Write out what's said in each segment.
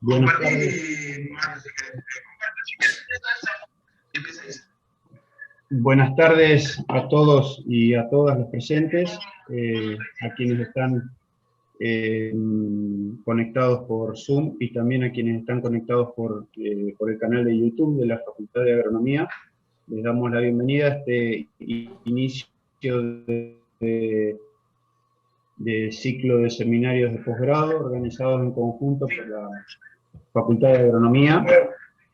Buenas tardes. Buenas tardes a todos y a todas los presentes, a quienes están conectados por Zoom y también a quienes están conectados por el canal de YouTube de la Facultad de Agronomía. Les damos la bienvenida a este inicio de ciclo de seminarios de posgrado organizados en conjunto por la Facultad de Agronomía,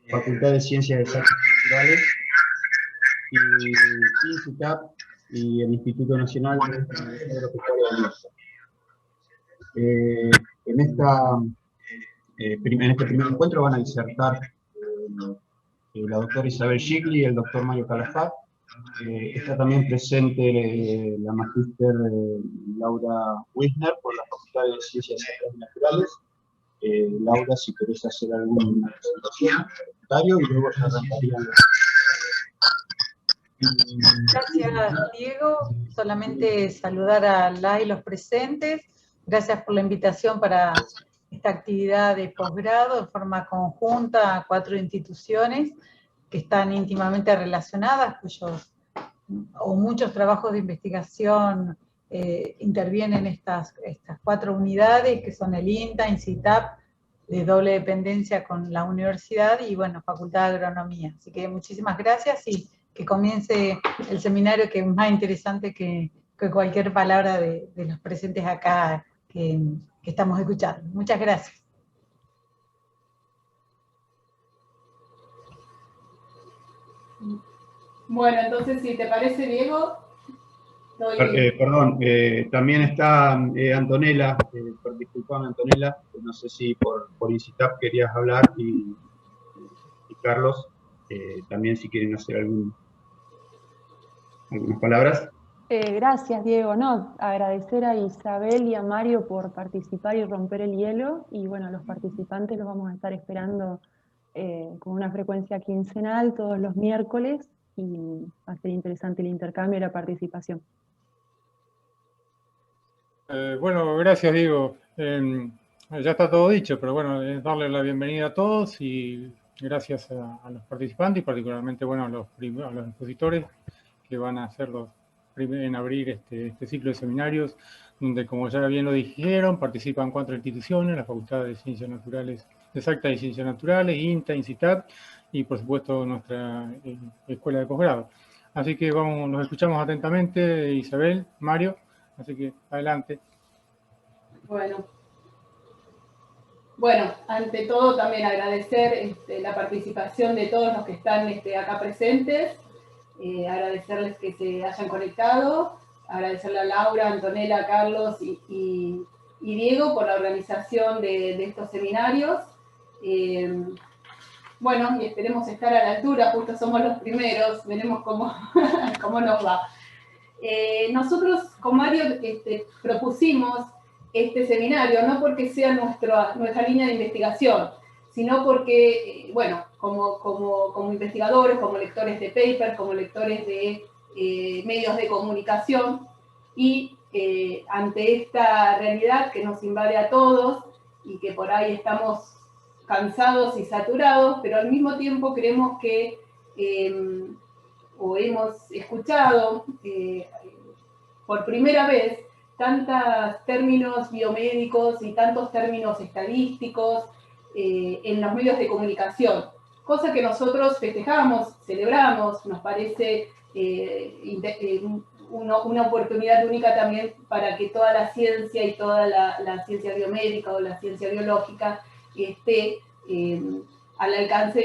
Facultad de Ciencias Exactas y Naturales, y INCITAP y el Instituto Nacional de Agropecuaria de Mendoza. En este primer encuentro van a disertar la doctora Isabel Schicli y el doctor Mario Calafat. Está también presente la magíster Laura Wisner por la Facultad de Ciencias Exactas y Naturales. Laura, si querés hacer alguna presentación, comentario, y luego ya arrancarían. Gracias, Diego. Solamente saludar a la y los presentes. Gracias por la invitación para esta actividad de posgrado en forma conjunta a 4 instituciones que están íntimamente relacionadas, muchos trabajos de investigación intervienen estas 4 unidades, que son el INTA, INCITAP, de doble dependencia con la universidad, y bueno, Facultad de Agronomía. Así que muchísimas gracias y que comience el seminario, que es más interesante que cualquier palabra de los presentes acá que estamos escuchando. Muchas gracias. Bueno, entonces, si te parece, Diego, perdón, también está Antonella, disculpame Antonella, no sé si por INCITAP querías hablar, y Carlos, también si quieren hacer algunas palabras. Gracias, Diego. No, agradecer a Isabel y a Mario por participar y romper el hielo, y bueno, los participantes los vamos a estar esperando con una frecuencia quincenal todos los miércoles, y va a ser interesante el intercambio y la participación. Bueno, gracias, Diego. Ya está todo dicho, pero bueno, es darle la bienvenida a todos y gracias a los participantes y particularmente, bueno, a los expositores que van a ser los primeros en abrir este ciclo de seminarios, donde, como ya bien lo dijeron, participan 4 instituciones: la Facultad de Ciencias Naturales, Exactas y Ciencias Naturales, INTA, INCITAP, y por supuesto nuestra escuela de posgrado. Así que vamos, nos escuchamos atentamente, Isabel, Mario, así que adelante. Bueno, ante todo también agradecer la participación de todos los que están acá presentes, agradecerles que se hayan conectado, agradecerle a Laura, Antonella, Carlos y Diego por la organización de estos seminarios. Bueno, y esperemos estar a la altura, justo somos los primeros, veremos cómo nos va. Nosotros con Mario propusimos este seminario, no porque sea nuestra línea de investigación, sino porque, bueno, como investigadores, como lectores de paper, como lectores de medios de comunicación, y ante esta realidad que nos invade a todos y que por ahí estamos cansados y saturados, pero al mismo tiempo creemos que, o hemos escuchado por primera vez, tantos términos biomédicos y tantos términos estadísticos en los medios de comunicación, cosa que nosotros festejamos, celebramos, nos parece una oportunidad única también para que toda la ciencia y toda la ciencia biomédica o la ciencia biológica esté al alcance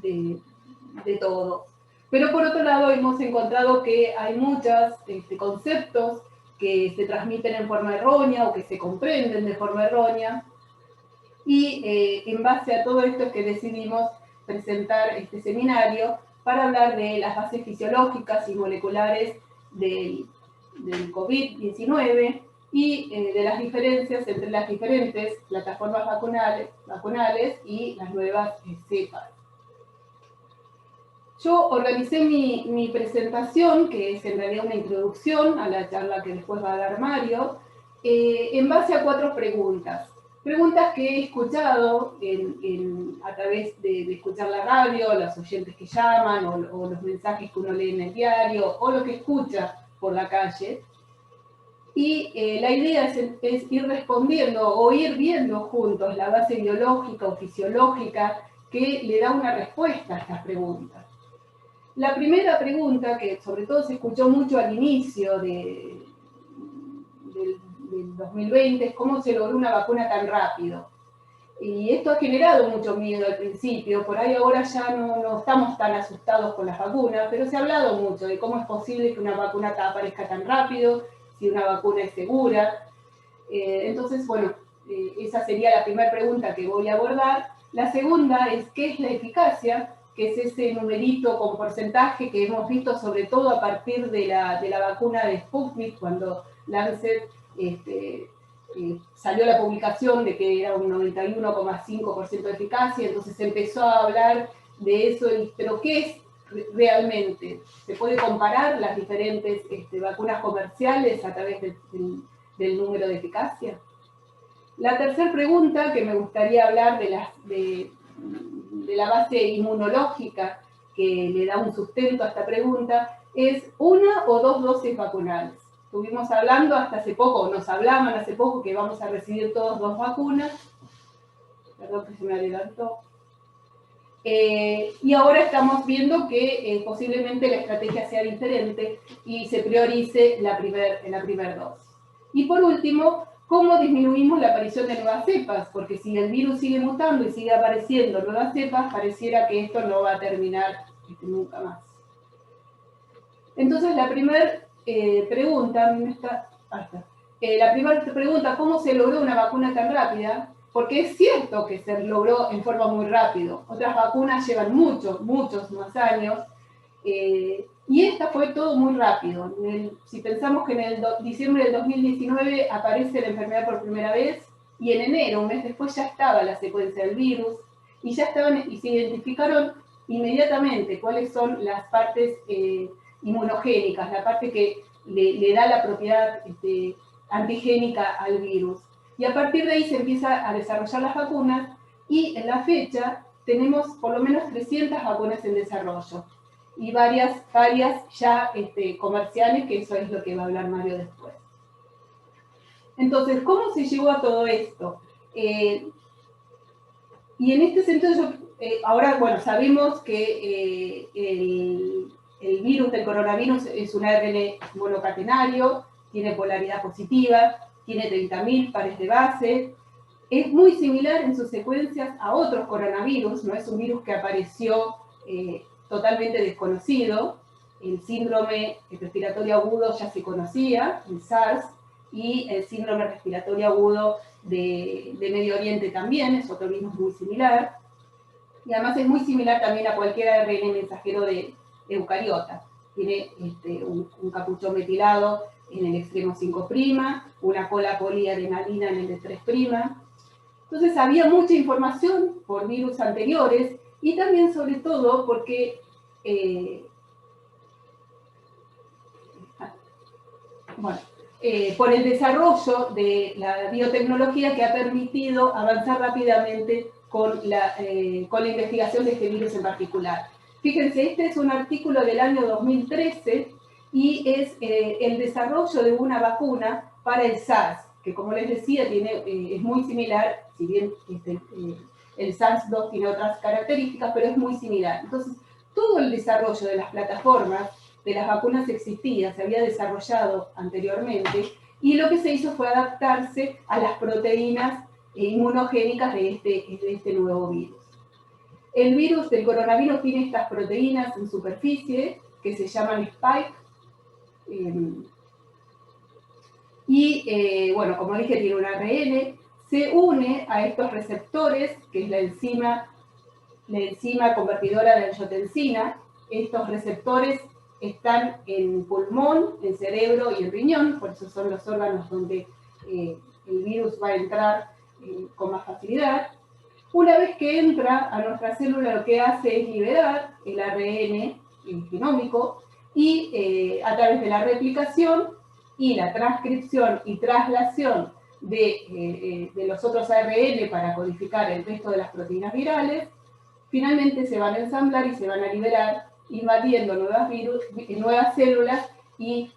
de todos. Pero por otro lado hemos encontrado que hay muchos conceptos que se transmiten en forma errónea o que se comprenden de forma errónea, y en base a todo esto es que decidimos presentar este seminario para hablar de las bases fisiológicas y moleculares del COVID-19 y de las diferencias entre las diferentes plataformas vacunales y las nuevas cepas. Yo organicé mi presentación, que es en realidad una introducción a la charla que después va a dar Mario, en base a 4 preguntas. Preguntas que he escuchado a través de escuchar la radio, los oyentes que llaman, o los mensajes que uno lee en el diario, o lo que escucha por la calle. Y la idea es ir respondiendo o ir viendo juntos la base biológica o fisiológica que le da una respuesta a estas preguntas. La primera pregunta, que sobre todo se escuchó mucho al inicio del 2020, es cómo se logró una vacuna tan rápido. Y esto ha generado mucho miedo al principio, por ahí ahora ya no estamos tan asustados con las vacunas, pero se ha hablado mucho de cómo es posible que una vacuna aparezca tan rápido, si una vacuna es segura. Entonces, bueno, esa sería la primera pregunta que voy a abordar. La segunda es, ¿qué es la eficacia? Que es ese numerito con porcentaje que hemos visto sobre todo a partir de la vacuna de Sputnik, cuando Lancet salió la publicación de que era un 91,5% de eficacia, entonces se empezó a hablar de eso, pero ¿qué es realmente? ¿Se puede comparar las diferentes vacunas comerciales a través del número de eficacia? La tercera pregunta, que me gustaría hablar de la base inmunológica que le da un sustento a esta pregunta, es una o dos dosis vacunales. Estuvimos hablando hasta hace poco, nos hablaban hace poco que vamos a recibir todos 2 vacunas. Perdón que se me adelantó. Y ahora estamos viendo que posiblemente la estrategia sea diferente y se priorice la primer dosis. Y por último, ¿cómo disminuimos la aparición de nuevas cepas? Porque si el virus sigue mutando y sigue apareciendo nuevas cepas, pareciera que esto no va a terminar nunca más. Entonces, la primera pregunta, ¿cómo se logró una vacuna tan rápida? Porque es cierto que se logró en forma muy rápida. Otras vacunas llevan muchos más años. Y esta fue todo muy rápido. Si pensamos que en el diciembre del 2019 aparece la enfermedad por primera vez, y en enero, un mes después, ya estaba la secuencia del virus, y se identificaron inmediatamente cuáles son las partes inmunogénicas, la parte que le da la propiedad antigénica al virus. Y a partir de ahí se empieza a desarrollar las vacunas, y en la fecha tenemos por lo menos 300 vacunas en desarrollo, y varias ya comerciales, que eso es lo que va a hablar Mario después. Entonces, ¿cómo se llegó a todo esto? Y en este sentido, ahora, bueno, sabemos que el virus del coronavirus es un ARN monocatenario, tiene polaridad positiva, tiene 30.000 pares de base, es muy similar en sus secuencias a otros coronavirus, no es un virus que apareció totalmente desconocido. El síndrome respiratorio agudo ya se conocía, el SARS, y el síndrome respiratorio agudo de Medio Oriente también, es otro virus muy similar, y además es muy similar también a cualquier ARN mensajero de eucariota. Tiene un capuchón metilado en el extremo 5', una cola poliadrenalina en el de 3'. Entonces había mucha información por virus anteriores, y también sobre todo porque por el desarrollo de la biotecnología que ha permitido avanzar rápidamente con la investigación de este virus en particular. Fíjense, este es un artículo del año 2013 y es el desarrollo de una vacuna para el SARS, que como les decía es muy similar, si bien el SARS-2 tiene otras características, pero es muy similar. Entonces, todo el desarrollo de las plataformas de las vacunas existía, se había desarrollado anteriormente, y lo que se hizo fue adaptarse a las proteínas inmunogénicas de este nuevo virus. El virus del coronavirus tiene estas proteínas en superficie que se llaman spike, bueno, como dije, tiene un ARN, se une a estos receptores, que es la enzima convertidora de angiotensina. Estos receptores están en pulmón, en cerebro y en riñón, por eso son los órganos donde el virus va a entrar con más facilidad. Una vez que entra a nuestra célula, lo que hace es liberar el ARN genómico, y a través de la replicación y la transcripción y traslación de los otros ARN para codificar el resto de las proteínas virales, finalmente se van a ensamblar y se van a liberar, invadiendo nuevas células y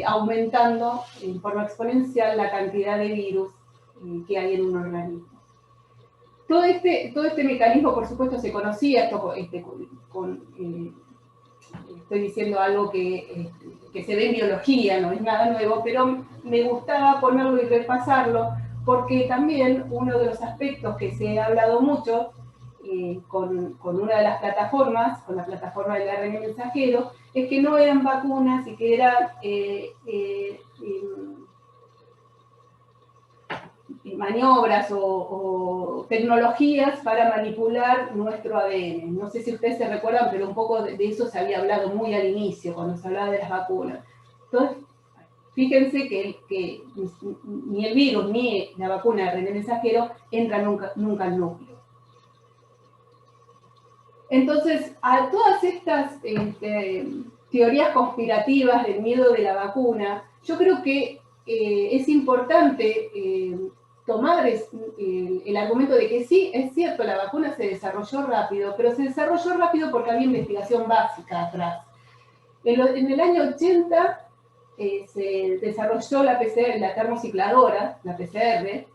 aumentando en forma exponencial la cantidad de virus que hay en un organismo. Todo este mecanismo, por supuesto, se conocía, estoy diciendo algo que se ve en biología, no es nada nuevo, pero me gustaba ponerlo y repasarlo, porque también uno de los aspectos que se ha hablado mucho con una de las plataformas, con la plataforma del ARN mensajero, es que no eran vacunas y que eran maniobras o tecnologías para manipular nuestro ADN. No sé si ustedes se recuerdan, pero un poco de eso se había hablado muy al inicio, cuando se hablaba de las vacunas. Entonces, fíjense que ni el virus ni la vacuna de ARN mensajero entran nunca al núcleo. Entonces, a todas estas teorías conspirativas del miedo de la vacuna, yo creo que es importante tomar el argumento de que sí, es cierto, la vacuna se desarrolló rápido, pero se desarrolló rápido porque había investigación básica atrás. En el año 80 se desarrolló la PCR, la termocicladora, la PCR,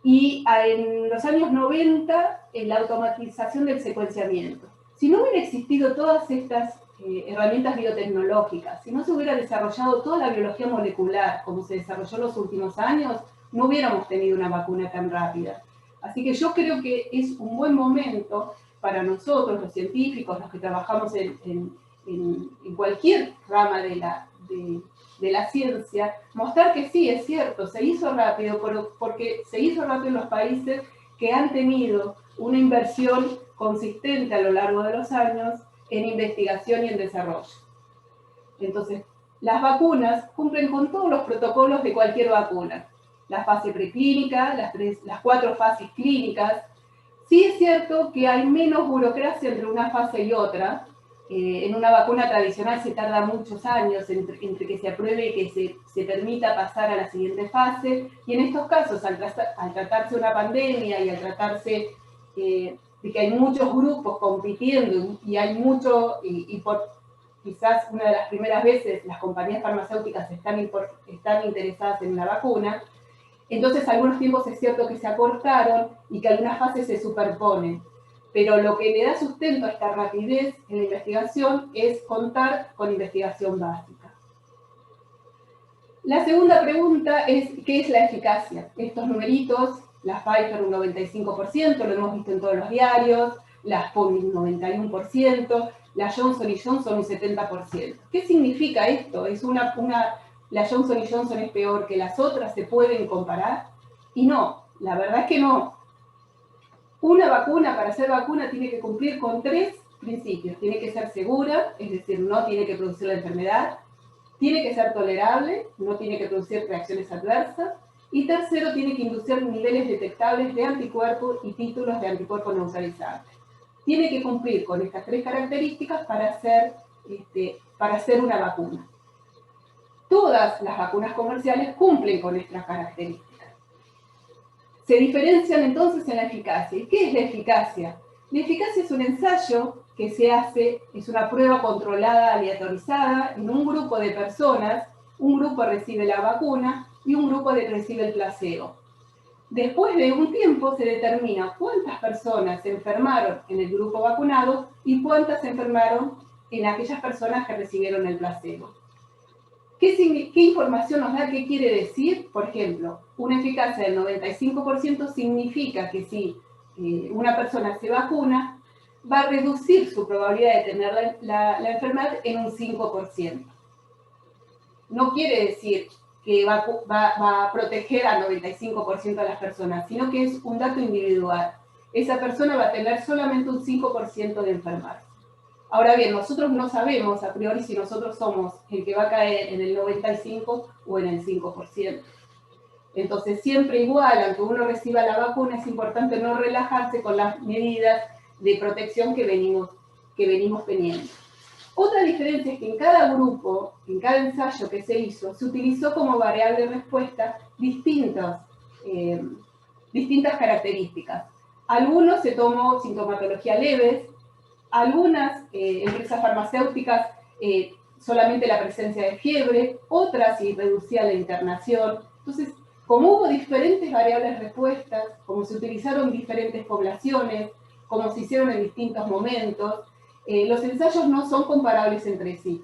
y en los años 90 la automatización del secuenciamiento. Si no hubiera existido todas estas herramientas biotecnológicas, si no se hubiera desarrollado toda la biología molecular como se desarrolló en los últimos años, no hubiéramos tenido una vacuna tan rápida. Así que yo creo que es un buen momento para nosotros, los científicos, los que trabajamos en cualquier rama de la ciencia, mostrar que sí, es cierto, se hizo rápido, porque se hizo rápido en los países que han tenido una inversión consistente a lo largo de los años en investigación y en desarrollo. Entonces, las vacunas cumplen con todos los protocolos de cualquier vacuna. La fase preclínica, las 4 fases clínicas. Sí es cierto que hay menos burocracia entre una fase y otra. En una vacuna tradicional se tarda muchos años entre que se apruebe y que se permita pasar a la siguiente fase. Y en estos casos, al tratarse de una pandemia y al tratarse de que hay muchos grupos compitiendo y hay mucho, y por quizás una de las primeras veces las compañías farmacéuticas están interesadas en la vacuna, entonces algunos tiempos es cierto que se acortaron y que algunas fases se superponen. Pero lo que le da sustento a esta rapidez en la investigación es contar con investigación básica. La segunda pregunta es, ¿qué es la eficacia? Estos numeritos, la Pfizer un 95%, lo hemos visto en todos los diarios, la Sputnik un 91%, la Johnson & Johnson un 70%. ¿Qué significa esto? ¿La Johnson & Johnson es peor que las otras? ¿Se pueden comparar? Y no, la verdad es que no. Una vacuna, para ser vacuna, tiene que cumplir con 3 principios. Tiene que ser segura, es decir, no tiene que producir la enfermedad. Tiene que ser tolerable, no tiene que producir reacciones adversas. Y tercero, tiene que inducir niveles detectables de anticuerpos y títulos de anticuerpos neutralizantes. Tiene que cumplir con estas 3 características para ser una vacuna. Todas las vacunas comerciales cumplen con estas características. Se diferencian entonces en la eficacia. ¿Y qué es la eficacia? La eficacia es un ensayo que se hace, es una prueba controlada, aleatorizada, en un grupo de personas. Un grupo recibe la vacuna y un grupo recibe el placebo. Después de un tiempo se determina cuántas personas se enfermaron en el grupo vacunado y cuántas se enfermaron en aquellas personas que recibieron el placebo. ¿Qué información nos da? ¿Qué quiere decir? Por ejemplo, una eficacia del 95% significa que si una persona se vacuna, va a reducir su probabilidad de tener la enfermedad en un 5%. No quiere decir que va a proteger al 95% de las personas, sino que es un dato individual. Esa persona va a tener solamente un 5% de enfermarse. Ahora bien, nosotros no sabemos a priori si nosotros somos el que va a caer en el 95% o en el 5%. Entonces, siempre igual, aunque uno reciba la vacuna, es importante no relajarse con las medidas de protección que venimos teniendo. Otra diferencia es que en cada grupo, en cada ensayo que se hizo, se utilizó como variable de respuesta distintas características. Algunos se tomó sintomatología leves, algunas empresas farmacéuticas solamente la presencia de fiebre, otras si reducía la internación. Entonces, como hubo diferentes variables de respuestas, como se utilizaron diferentes poblaciones, como se hicieron en distintos momentos, los ensayos no son comparables entre sí.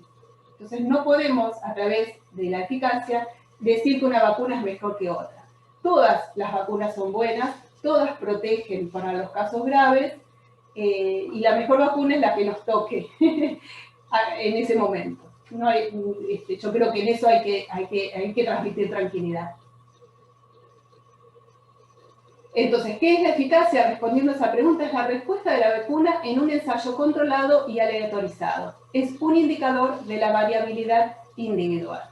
Entonces no podemos, a través de la eficacia, decir que una vacuna es mejor que otra. Todas las vacunas son buenas, todas protegen para los casos graves, y la mejor vacuna es la que nos toque en ese momento. No hay, yo creo que en eso hay que transmitir tranquilidad. Entonces, ¿qué es la eficacia? Respondiendo a esa pregunta, es la respuesta de la vacuna en un ensayo controlado y aleatorizado. Es un indicador de la variabilidad individual.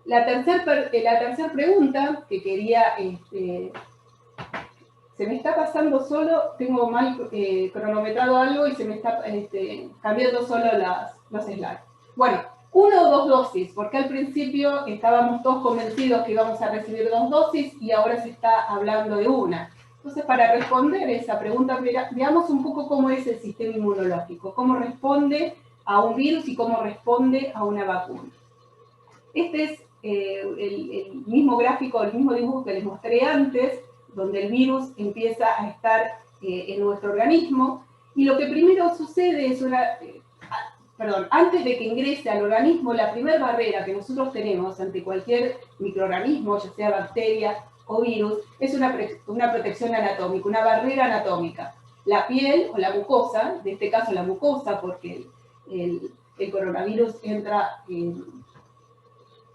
La tercera pregunta que quería... se me está pasando solo, tengo mal cronometrado algo y se me está cambiando solo los slides. Bueno, 1 o 2 dosis, porque al principio estábamos todos convencidos que íbamos a recibir 2 dosis y ahora se está hablando de una. Entonces, para responder esa pregunta, veamos un poco cómo es el sistema inmunológico, cómo responde a un virus y cómo responde a una vacuna. Este es el mismo gráfico, el mismo dibujo que les mostré antes, donde el virus empieza a estar en nuestro organismo, y lo que primero sucede es antes de que ingrese al organismo, la primera barrera que nosotros tenemos ante cualquier microorganismo, ya sea bacteria o virus, es una protección anatómica, una barrera anatómica. La piel o la mucosa, en este caso la mucosa, porque el coronavirus entra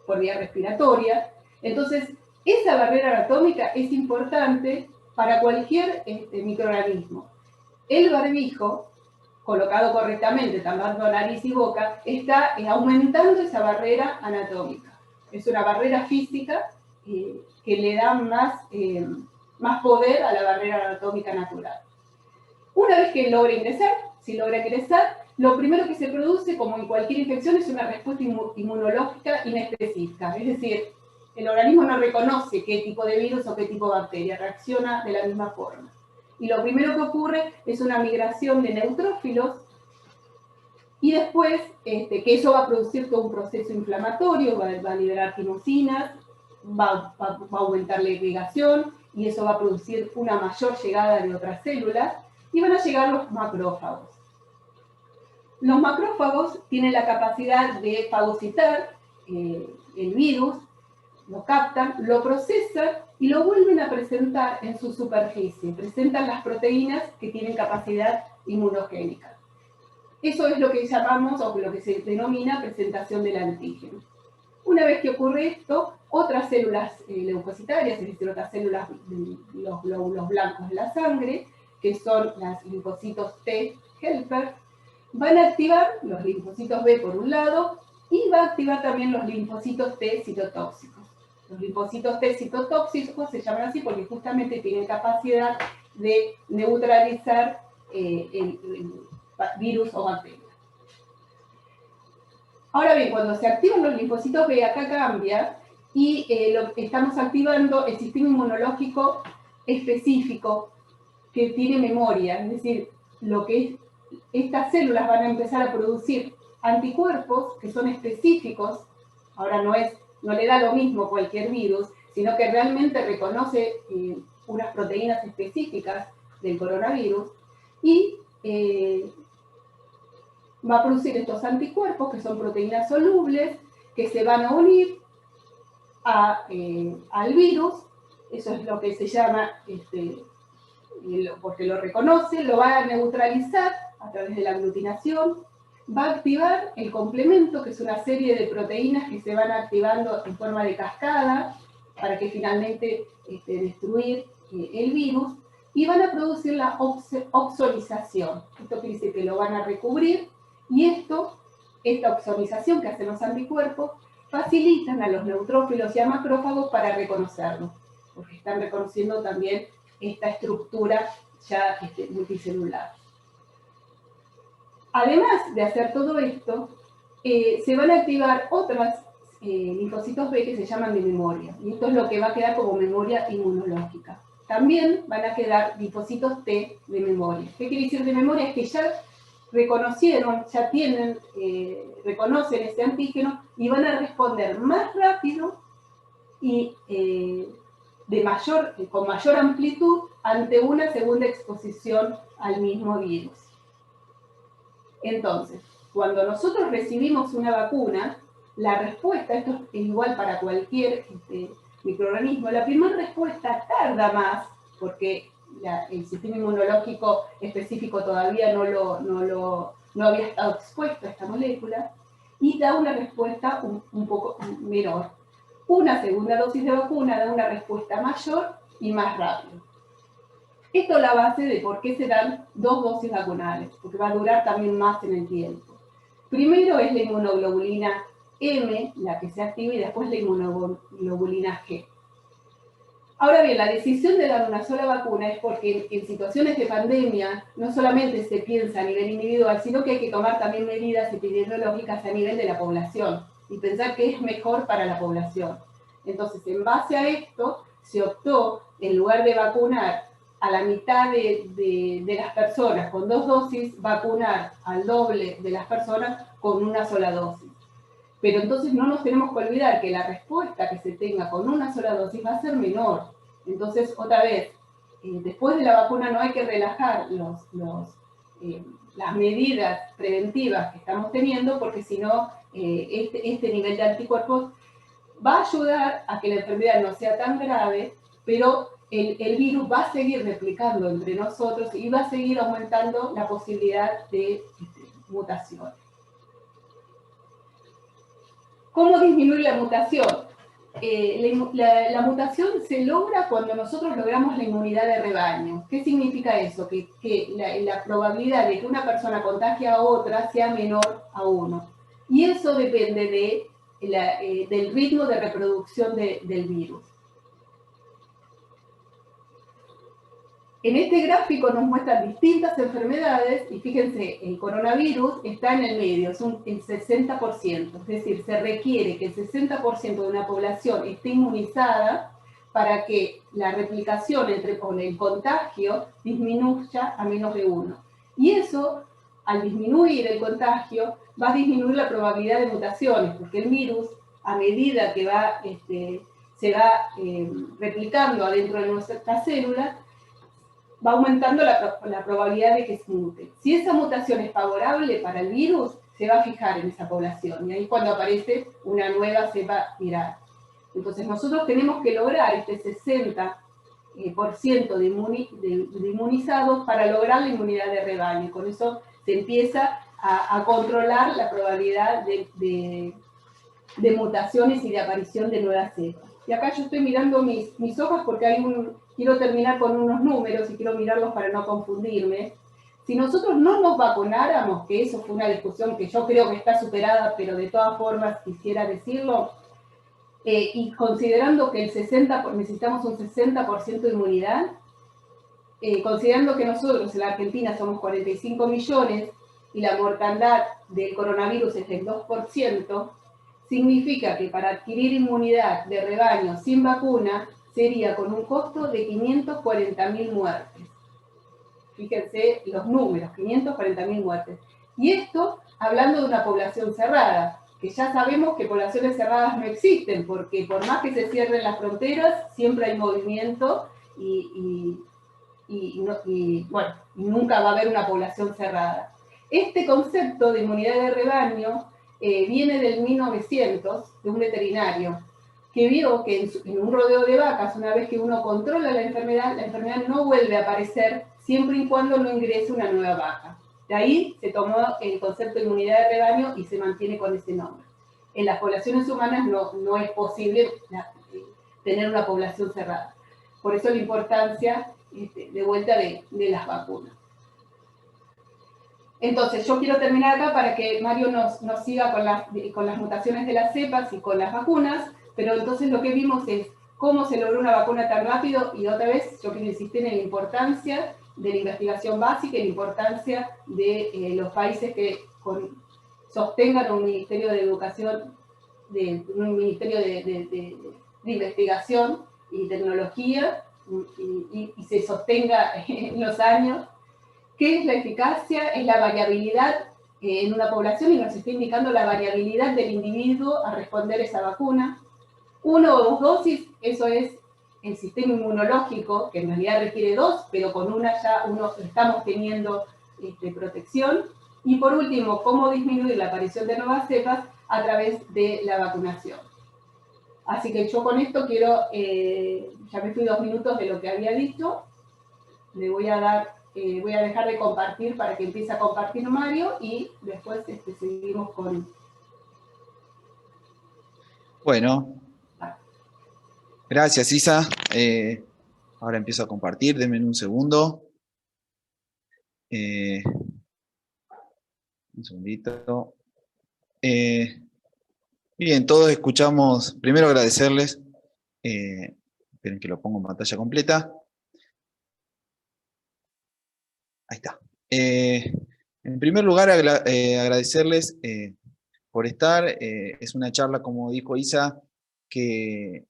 por vía respiratoria. Entonces, esa barrera anatómica es importante para cualquier microorganismo. El barbijo, colocado correctamente, tapando nariz y boca, está aumentando esa barrera anatómica. Es una barrera física que le da más poder a la barrera anatómica natural. Una vez que logra ingresar, si logra ingresar, lo primero que se produce, como en cualquier infección, es una respuesta inmunológica inespecífica. Es decir, el organismo no reconoce qué tipo de virus o qué tipo de bacteria, reacciona de la misma forma. Y lo primero que ocurre es una migración de neutrófilos, y después que eso va a producir todo un proceso inflamatorio, va a liberar quinosinas, va a aumentar la irrigación, y eso va a producir una mayor llegada de otras células, y van a llegar los macrófagos. Los macrófagos tienen la capacidad de fagocitar el virus, lo captan, lo procesan y lo vuelven a presentar en su superficie. Presentan las proteínas que tienen capacidad inmunogénica. Eso es lo que llamamos, o lo que se denomina, presentación del antígeno. Una vez que ocurre esto, otras células leucocitarias, es decir, otras células de los glóbulos blancos de la sangre, que son los linfocitos T helper, van a activar los linfocitos B por un lado, y va a activar también los linfocitos T citotóxicos. Los linfocitos T citotóxicos se llaman así porque justamente tienen capacidad de neutralizar el virus o bacteria. Ahora bien, cuando se activan los linfocitos B, acá cambia, y estamos activando el sistema inmunológico específico que tiene memoria, es decir, estas células van a empezar a producir anticuerpos que son específicos. Ahora no le da lo mismo cualquier virus, sino que realmente reconoce unas proteínas específicas del coronavirus, y va a producir estos anticuerpos, que son proteínas solubles, que se van a unir al virus. Eso es lo que se llama, porque lo reconoce, lo va a neutralizar a través de la aglutinación, va a activar el complemento, que es una serie de proteínas que se van activando en forma de cascada para que finalmente destruir el virus, y van a producir la opsonización. Esto quiere decir que lo van a recubrir, y esta opsonización que hacen los anticuerpos facilitan a los neutrófilos y a macrófagos para reconocerlo, porque están reconociendo también esta estructura ya multicelular. Además de hacer todo esto, se van a activar otros linfocitos B que se llaman de memoria. Y esto es lo que va a quedar como memoria inmunológica. También van a quedar linfocitos T de memoria. ¿Qué quiere decir de memoria? Es que ya reconocieron, ya tienen, reconocen este antígeno y van a responder más rápido y con mayor amplitud ante una segunda exposición al mismo virus. Entonces, cuando nosotros recibimos una vacuna, la respuesta, esto es igual para cualquier microorganismo, la primera respuesta tarda más, porque el sistema inmunológico específico todavía no había estado expuesto a esta molécula, y da una respuesta un poco menor. Una segunda dosis de vacuna da una respuesta mayor y más rápida. Esto es la base de por qué se dan 2 dosis vacunales, porque va a durar también más en el tiempo. Primero es la inmunoglobulina M, la que se activa, y después la inmunoglobulina G. Ahora bien, la decisión de dar una sola vacuna es porque en situaciones de pandemia no solamente se piensa a nivel individual, sino que hay que tomar también medidas epidemiológicas a nivel de la población y pensar qué es mejor para la población. Entonces, en base a esto, se optó, en lugar de vacunar a la mitad de las personas con 2 dosis, vacunar al doble de las personas con una sola dosis. Pero entonces no nos tenemos que olvidar que la respuesta que se tenga con una sola dosis va a ser menor. Entonces, otra vez, después de la vacuna no hay que relajar las medidas preventivas que estamos teniendo, porque si no, este nivel de anticuerpos va a ayudar a que la enfermedad no sea tan grave, pero el virus va a seguir replicando entre nosotros y va a seguir aumentando la posibilidad de mutación. ¿Cómo disminuir la mutación? La mutación se logra cuando nosotros logramos la inmunidad de rebaño. ¿Qué significa eso? Que la probabilidad de que una persona contagie a otra sea menor a 1. Y eso depende del ritmo de reproducción del virus. En este gráfico nos muestran distintas enfermedades y fíjense, el coronavirus está en el medio, es el 60%, es decir, se requiere que el 60% de una población esté inmunizada para que la replicación con el contagio disminuya a menos de 1. Y eso, al disminuir el contagio, va a disminuir la probabilidad de mutaciones, porque el virus, a medida que se va replicando adentro de nuestras células, va aumentando la probabilidad de que se mute. Si esa mutación es favorable para el virus, se va a fijar en esa población, y ahí es cuando aparece una nueva cepa viral. Entonces nosotros tenemos que lograr este 60% de inmunizados para lograr la inmunidad de rebaño. Con eso se empieza a controlar la probabilidad de mutaciones y de aparición de nuevas cepas. Y acá yo estoy mirando mis hojas porque quiero terminar con unos números y quiero mirarlos para no confundirme. Si nosotros no nos vacunáramos, que eso fue una discusión que yo creo que está superada, pero de todas formas quisiera decirlo, y considerando que necesitamos un 60% de inmunidad, considerando que nosotros en la Argentina somos 45 millones y la mortandad del coronavirus es del 2%, significa que para adquirir inmunidad de rebaño sin vacuna sería con un costo de 540.000 muertes. Fíjense los números, 540.000 muertes. Y esto hablando de una población cerrada, que ya sabemos que poblaciones cerradas no existen, porque por más que se cierren las fronteras, siempre hay movimiento y nunca va a haber una población cerrada. Este concepto de inmunidad de rebaño viene del 1900, de un veterinario, que vio que en un rodeo de vacas, una vez que uno controla la enfermedad no vuelve a aparecer siempre y cuando no ingrese una nueva vaca. De ahí se tomó el concepto de inmunidad de rebaño y se mantiene con ese nombre. En las poblaciones humanas no es posible tener una población cerrada. Por eso la importancia de vuelta de las vacunas. Entonces, yo quiero terminar acá para que Mario nos siga con las mutaciones de las cepas y con las vacunas, pero entonces lo que vimos es cómo se logró una vacuna tan rápido, y otra vez yo quiero insistir en la importancia de la investigación básica y la importancia de los países que sostengan un Ministerio de Educación, un Ministerio de Investigación y Tecnología y se sostenga en los años. ¿Qué es la eficacia? Es la variabilidad en una población, y nos está indicando la variabilidad del individuo a responder esa vacuna. 1 o 2 dosis, eso es el sistema inmunológico, que en realidad requiere 2, pero con una ya estamos teniendo protección. Y por último, cómo disminuir la aparición de nuevas cepas a través de la vacunación. Así que yo con esto quiero, ya me fui 2 minutos de lo que había dicho, le voy a dejar de compartir para que empiece a compartir Mario, y después seguimos con... Bueno, gracias Isa. Ahora empiezo a compartir, denme un segundo. Un segundito. Bien, todos escuchamos, primero agradecerles, esperen que lo pongo en pantalla completa. Ahí está. En primer lugar, agradecerles por estar. Es una charla, como dijo Isa, que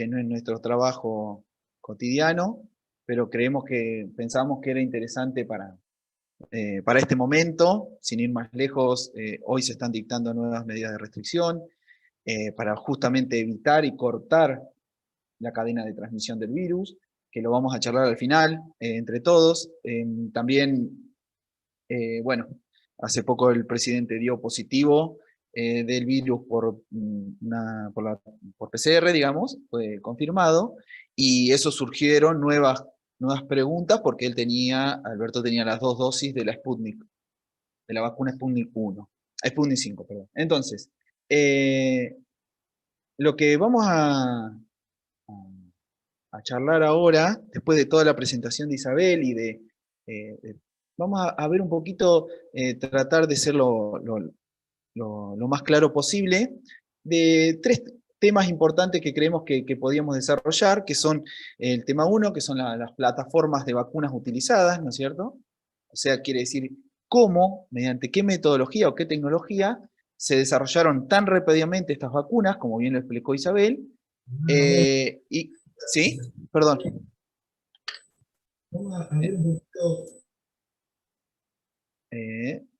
no es nuestro trabajo cotidiano, pero pensamos que era interesante para este momento. Sin ir más lejos, hoy se están dictando nuevas medidas de restricción para justamente evitar y cortar la cadena de transmisión del virus, que lo vamos a charlar al final, entre todos. También, bueno, hace poco el presidente dio positivo del virus por PCR, digamos, fue confirmado, y eso surgieron nuevas preguntas, porque Alberto tenía las 2 dosis de la Sputnik, de la vacuna Sputnik 1, Sputnik 5, perdón. Entonces, lo que vamos a charlar ahora, después de toda la presentación de Isabel y vamos a ver un poquito, tratar de ser lo más claro posible, de 3 temas importantes que creemos que podíamos desarrollar, que son el tema 1, que son las plataformas de vacunas utilizadas, ¿no es cierto? O sea, quiere decir cómo, mediante qué metodología o qué tecnología se desarrollaron tan rápidamente estas vacunas, como bien lo explicó Isabel. ¿Sí? Perdón.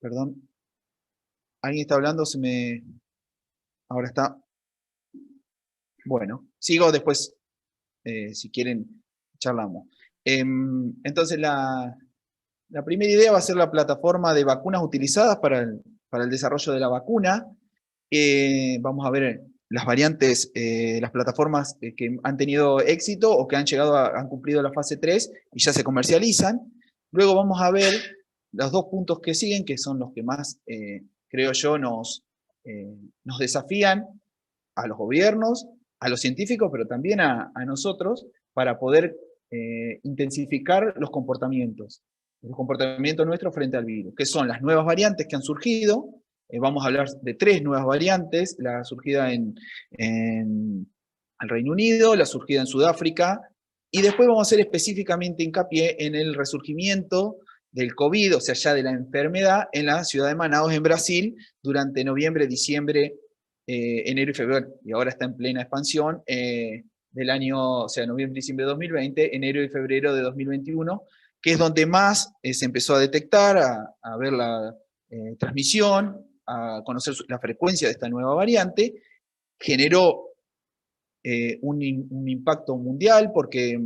Perdón. ¿Alguien está hablando? Ahora está. Bueno, sigo después, si quieren, charlamos. Entonces, la primera idea va a ser la plataforma de vacunas utilizadas para el desarrollo de la vacuna. Vamos a ver las variantes, las plataformas que han tenido éxito o que han cumplido la fase 3 y ya se comercializan. Luego vamos a ver los 2 puntos que siguen, que son los que más, creo yo, nos desafían a los gobiernos, a los científicos, pero también a nosotros, para poder intensificar los comportamientos nuestros frente al virus, que son las nuevas variantes que han surgido. Vamos a hablar de 3 nuevas variantes: la surgida en el Reino Unido, la surgida en Sudáfrica, y después vamos a hacer específicamente hincapié en el resurgimiento del COVID, o sea, ya de la enfermedad, en la ciudad de Manaus, en Brasil, durante noviembre, diciembre, enero y febrero, y ahora está en plena expansión del año, o sea, noviembre, diciembre de 2020, enero y febrero de 2021, que es donde más se empezó a detectar, a ver la transmisión, a conocer la frecuencia de esta nueva variante. Generó un impacto mundial, porque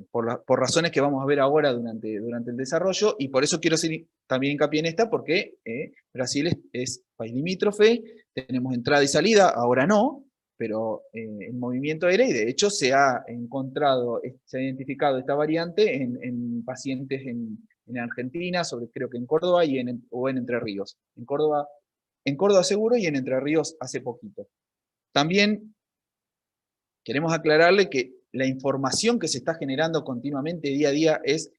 por razones que vamos a ver ahora durante el desarrollo, y por eso quiero hacer también hincapié en esta, porque Brasil es país limítrofe, tenemos entrada y salida, ahora no, pero el movimiento era, y de hecho se ha identificado esta variante en pacientes en Argentina, creo que en Córdoba o en Entre Ríos. En Córdoba seguro, y en Entre Ríos hace poquito. También queremos aclararle que la información que se está generando continuamente día a día es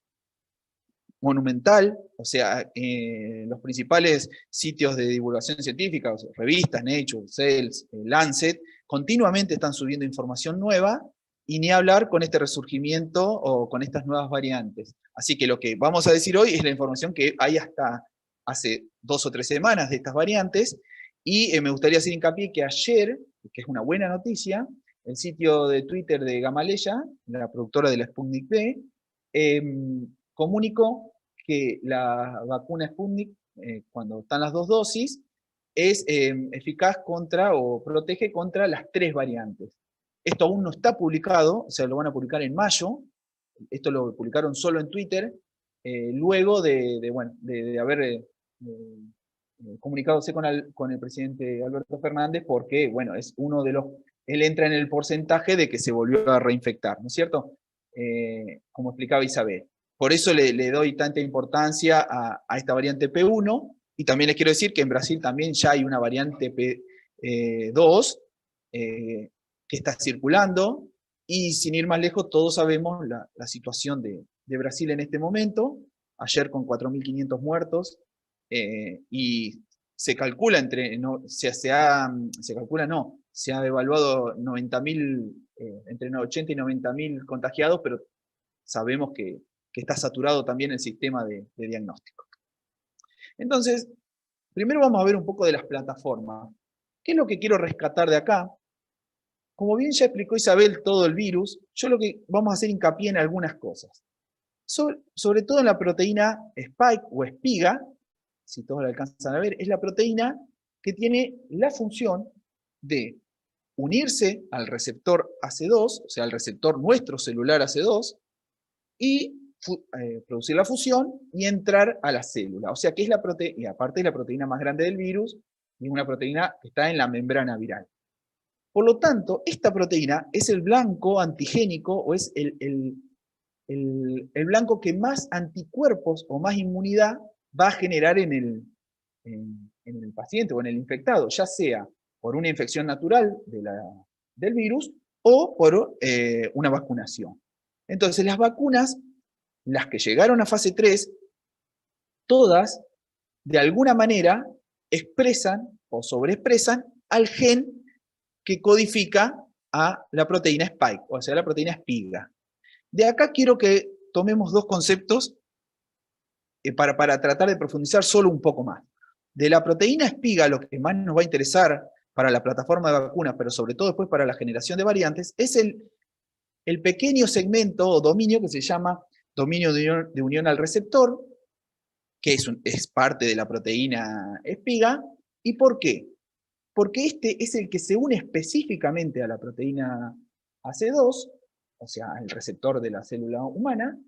monumental. O sea, los principales sitios de divulgación científica, o sea, revistas, Nature, Cells, Lancet, continuamente están subiendo información nueva, y ni hablar con este resurgimiento o con estas nuevas variantes. Así que lo que vamos a decir hoy es la información que hay hasta hace 2 o 3 semanas de estas variantes, y me gustaría hacer hincapié que ayer, que es una buena noticia, el sitio de Twitter de Gamaleya, la productora de la Sputnik V, comunicó que la vacuna Sputnik, cuando están las 2 dosis, es eficaz contra o protege contra las 3 variantes. Esto aún no está publicado, o sea, lo van a publicar en mayo. Esto lo publicaron solo en Twitter, luego de haber comunicadose con el presidente Alberto Fernández, porque, bueno, es uno de los... Él entra en el porcentaje de que se volvió a reinfectar, ¿no es cierto? Como explicaba Isabel. Por eso le doy tanta importancia a esta variante P1, y también les quiero decir que en Brasil también ya hay una variante P2 que está circulando, y sin ir más lejos, todos sabemos la situación de Brasil en este momento, ayer con 4.500 muertos, y se calcula se ha evaluado 90.000, entre 80 y 90.000 contagiados, pero sabemos que está saturado también el sistema de diagnóstico. Entonces, primero vamos a ver un poco de las plataformas. ¿Qué es lo que quiero rescatar de acá? Como bien ya explicó Isabel todo el virus, yo lo que vamos a hacer hincapié en algunas cosas. Sobre todo en la proteína Spike o espiga, si todos la alcanzan a ver, es la proteína que tiene la función de unirse al receptor AC2, o sea, al receptor nuestro celular AC2, y producir la fusión y entrar a la célula. O sea, que es la proteína, y aparte es la proteína más grande del virus, y es una proteína que está en la membrana viral. Por lo tanto, esta proteína es el blanco antigénico, o es el blanco que más anticuerpos o más inmunidad va a generar en el paciente o en el infectado, ya sea por una infección natural del virus o por una vacunación. Entonces, las vacunas, las que llegaron a fase 3, todas, de alguna manera, expresan o sobreexpresan al gen que codifica a la proteína Spike, o sea, la proteína espiga. De acá quiero que tomemos 2 conceptos para tratar de profundizar solo un poco más. De la proteína espiga, lo que más nos va a interesar para la plataforma de vacunas, pero sobre todo después para la generación de variantes, es el pequeño segmento o dominio que se llama dominio de unión al receptor, que es parte de la proteína espiga. ¿Y por qué? Porque este es el que se une específicamente a la proteína AC2, o sea, al receptor de la célula humana,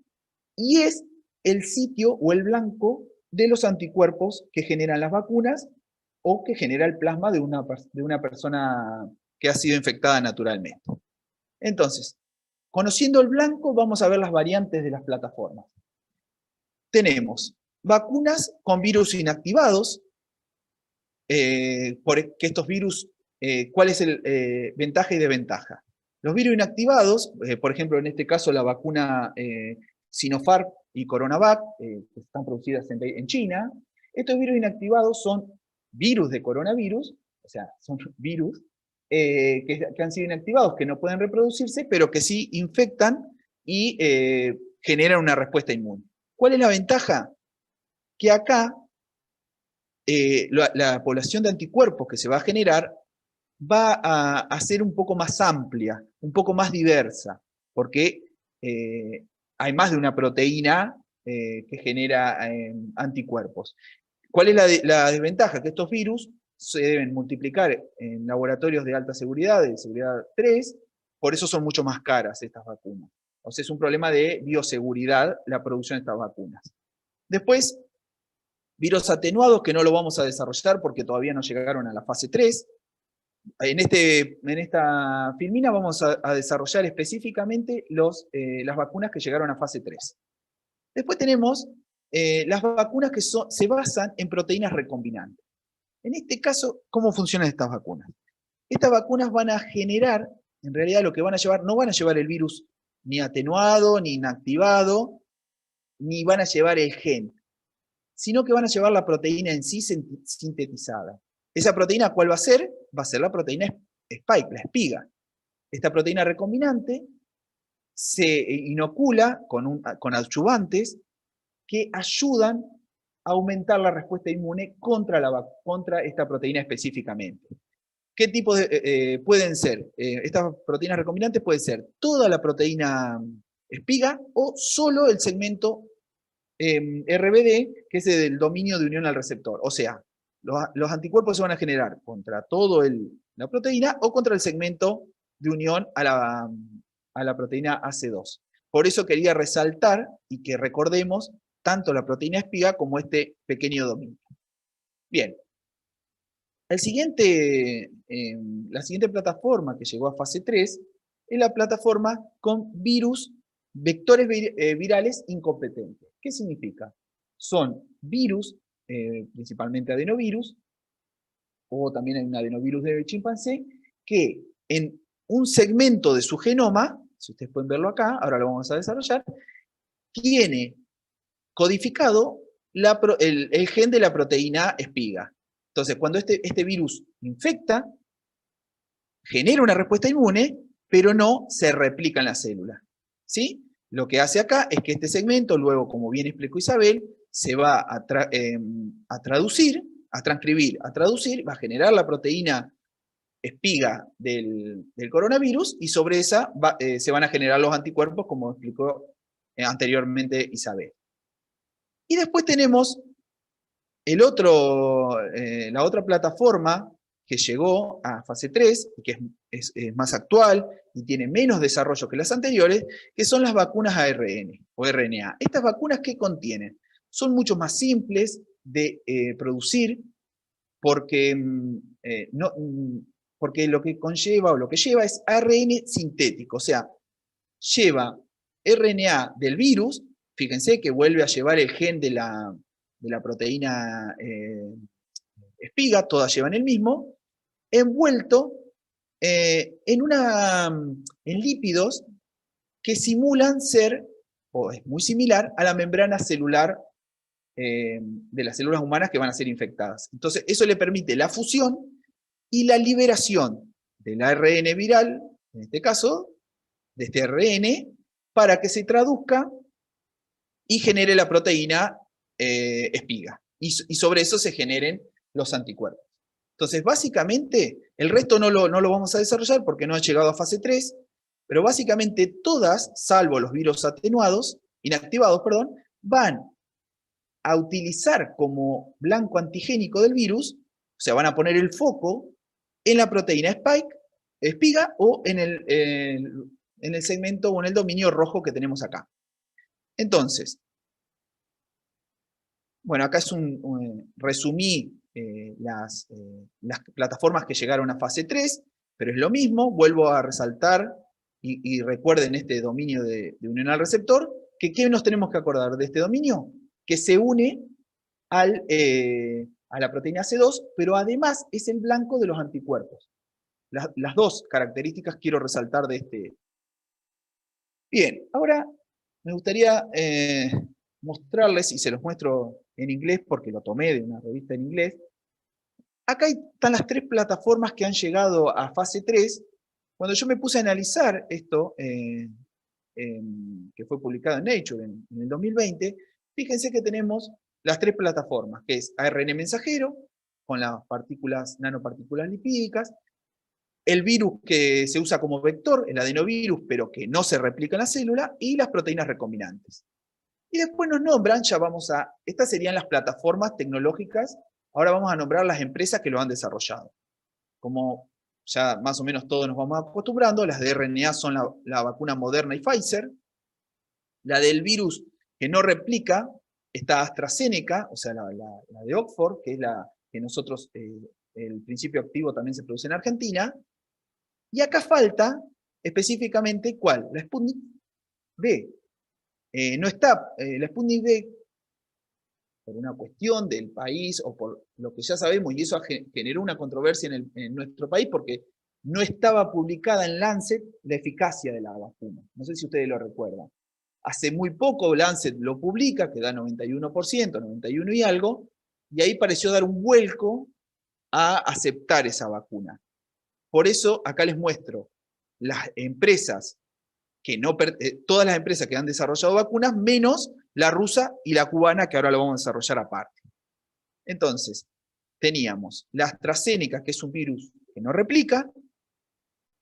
y es el sitio o el blanco de los anticuerpos que generan las vacunas o que genera el plasma de una persona que ha sido infectada naturalmente. Entonces, conociendo el blanco, vamos a ver las variantes de las plataformas. Tenemos vacunas con virus inactivados, porque estos virus, ¿cuál es el ventaja y desventaja? Los virus inactivados, por ejemplo, en este caso la vacuna Sinopharm y CoronaVac, que están producidas en China, estos virus inactivados son virus de coronavirus, o sea, son virus que han sido inactivados, que no pueden reproducirse, pero que sí infectan y generan una respuesta inmune. ¿Cuál es la ventaja? Que acá la población de anticuerpos que se va a generar va a ser un poco más amplia, un poco más diversa, porque hay más de una proteína que genera anticuerpos. ¿Cuál es la desventaja? Que estos virus se deben multiplicar en laboratorios de alta seguridad, de seguridad 3, por eso son mucho más caras estas vacunas. O sea, es un problema de bioseguridad la producción de estas vacunas. Después, virus atenuados que no lo vamos a desarrollar porque todavía no llegaron a la fase 3. En esta filmina vamos a desarrollar específicamente las vacunas que llegaron a fase 3. Después tenemos las vacunas que se basan en proteínas recombinantes. En este caso, ¿cómo funcionan estas vacunas? Estas vacunas van a generar, en realidad lo que van a llevar, no van a llevar el virus ni atenuado, ni inactivado, ni van a llevar el gen, sino que van a llevar la proteína en sí sintetizada. ¿Esa proteína cuál va a ser? Va a ser la proteína Spike, la espiga. Esta proteína recombinante se inocula con adyuvantes que ayudan a aumentar la respuesta inmune contra esta proteína específicamente. ¿Qué tipo pueden ser? Estas proteínas recombinantes pueden ser toda la proteína espiga o solo el segmento RBD, que es el dominio de unión al receptor. O sea, los anticuerpos se van a generar contra toda la proteína o contra el segmento de unión a la proteína AC2. Por eso quería resaltar y que recordemos tanto la proteína espiga como este pequeño dominio. Bien. La siguiente plataforma que llegó a fase 3 es la plataforma con vectores virales incompetentes. ¿Qué significa? Son virus, principalmente adenovirus, o también hay un adenovirus de chimpancé, que en un segmento de su genoma, si ustedes pueden verlo acá, ahora lo vamos a desarrollar, tiene codificado el gen de la proteína espiga. Entonces, cuando este virus infecta, genera una respuesta inmune, pero no se replica en la célula. ¿Sí? Lo que hace acá es que este segmento, luego, como bien explicó Isabel, se va a transcribir, va a generar la proteína espiga del coronavirus, y sobre esa se van a generar los anticuerpos, como explicó anteriormente Isabel. Y después tenemos la otra plataforma que llegó a fase 3, que es más actual y tiene menos desarrollo que las anteriores, que son las vacunas ARN o RNA. ¿Estas vacunas qué contienen? Son mucho más simples de producir porque lo que conlleva o lo que lleva es ARN sintético, o sea, lleva RNA del virus, fíjense que vuelve a llevar el gen de la proteína espiga, todas llevan el mismo, envuelto en lípidos que simulan ser, o es muy similar, a la membrana celular de las células humanas que van a ser infectadas. Entonces, eso le permite la fusión y la liberación del ARN viral, en este caso, de este ARN, para que se traduzca y genere la proteína espiga. Y sobre eso se generen los anticuerpos. Entonces, básicamente, el resto no lo vamos a desarrollar porque no ha llegado a fase 3, pero básicamente todas, salvo los virus inactivados, van a utilizar como blanco antigénico del virus, o sea, van a poner el foco en la proteína espiga o en el segmento o en el dominio rojo que tenemos acá. Entonces, bueno, acá resumí las plataformas que llegaron a fase 3, pero es lo mismo, vuelvo a resaltar, y recuerden este dominio de unión al receptor, que ¿qué nos tenemos que acordar de este dominio? Que se une a la proteína C2, pero además es el blanco de los anticuerpos. Las dos características quiero resaltar de este. Bien, ahora me gustaría mostrarles, y se los muestro en inglés porque lo tomé de una revista en inglés. Acá están las 3 plataformas que han llegado a fase 3. Cuando yo me puse a analizar esto, que fue publicado en Nature en el 2020, fíjense que tenemos las 3 plataformas, que es ARN mensajero, con las nanopartículas lipídicas, el virus que se usa como vector, el adenovirus, pero que no se replica en la célula, y las proteínas recombinantes. Y después nos nombran, estas serían las plataformas tecnológicas, ahora vamos a nombrar las empresas que lo han desarrollado. Como ya más o menos todos nos vamos acostumbrando, las de RNA son la vacuna Moderna y Pfizer, la del virus que no replica está AstraZeneca, o sea, la de Oxford, que es la que nosotros, el principio activo también se produce en Argentina, y acá falta específicamente, ¿cuál? La Sputnik V. No está, la Sputnik V, por una cuestión del país o por lo que ya sabemos, y eso generó una controversia en nuestro país porque no estaba publicada en Lancet la eficacia de la vacuna. No sé si ustedes lo recuerdan. Hace muy poco Lancet lo publica, que da 91%, 91 y algo, y ahí pareció dar un vuelco a aceptar esa vacuna. Por eso acá les muestro las empresas que no todas las empresas que han desarrollado vacunas, menos la rusa y la cubana, que ahora lo vamos a desarrollar aparte. Entonces, teníamos la AstraZeneca, que es un virus que no replica,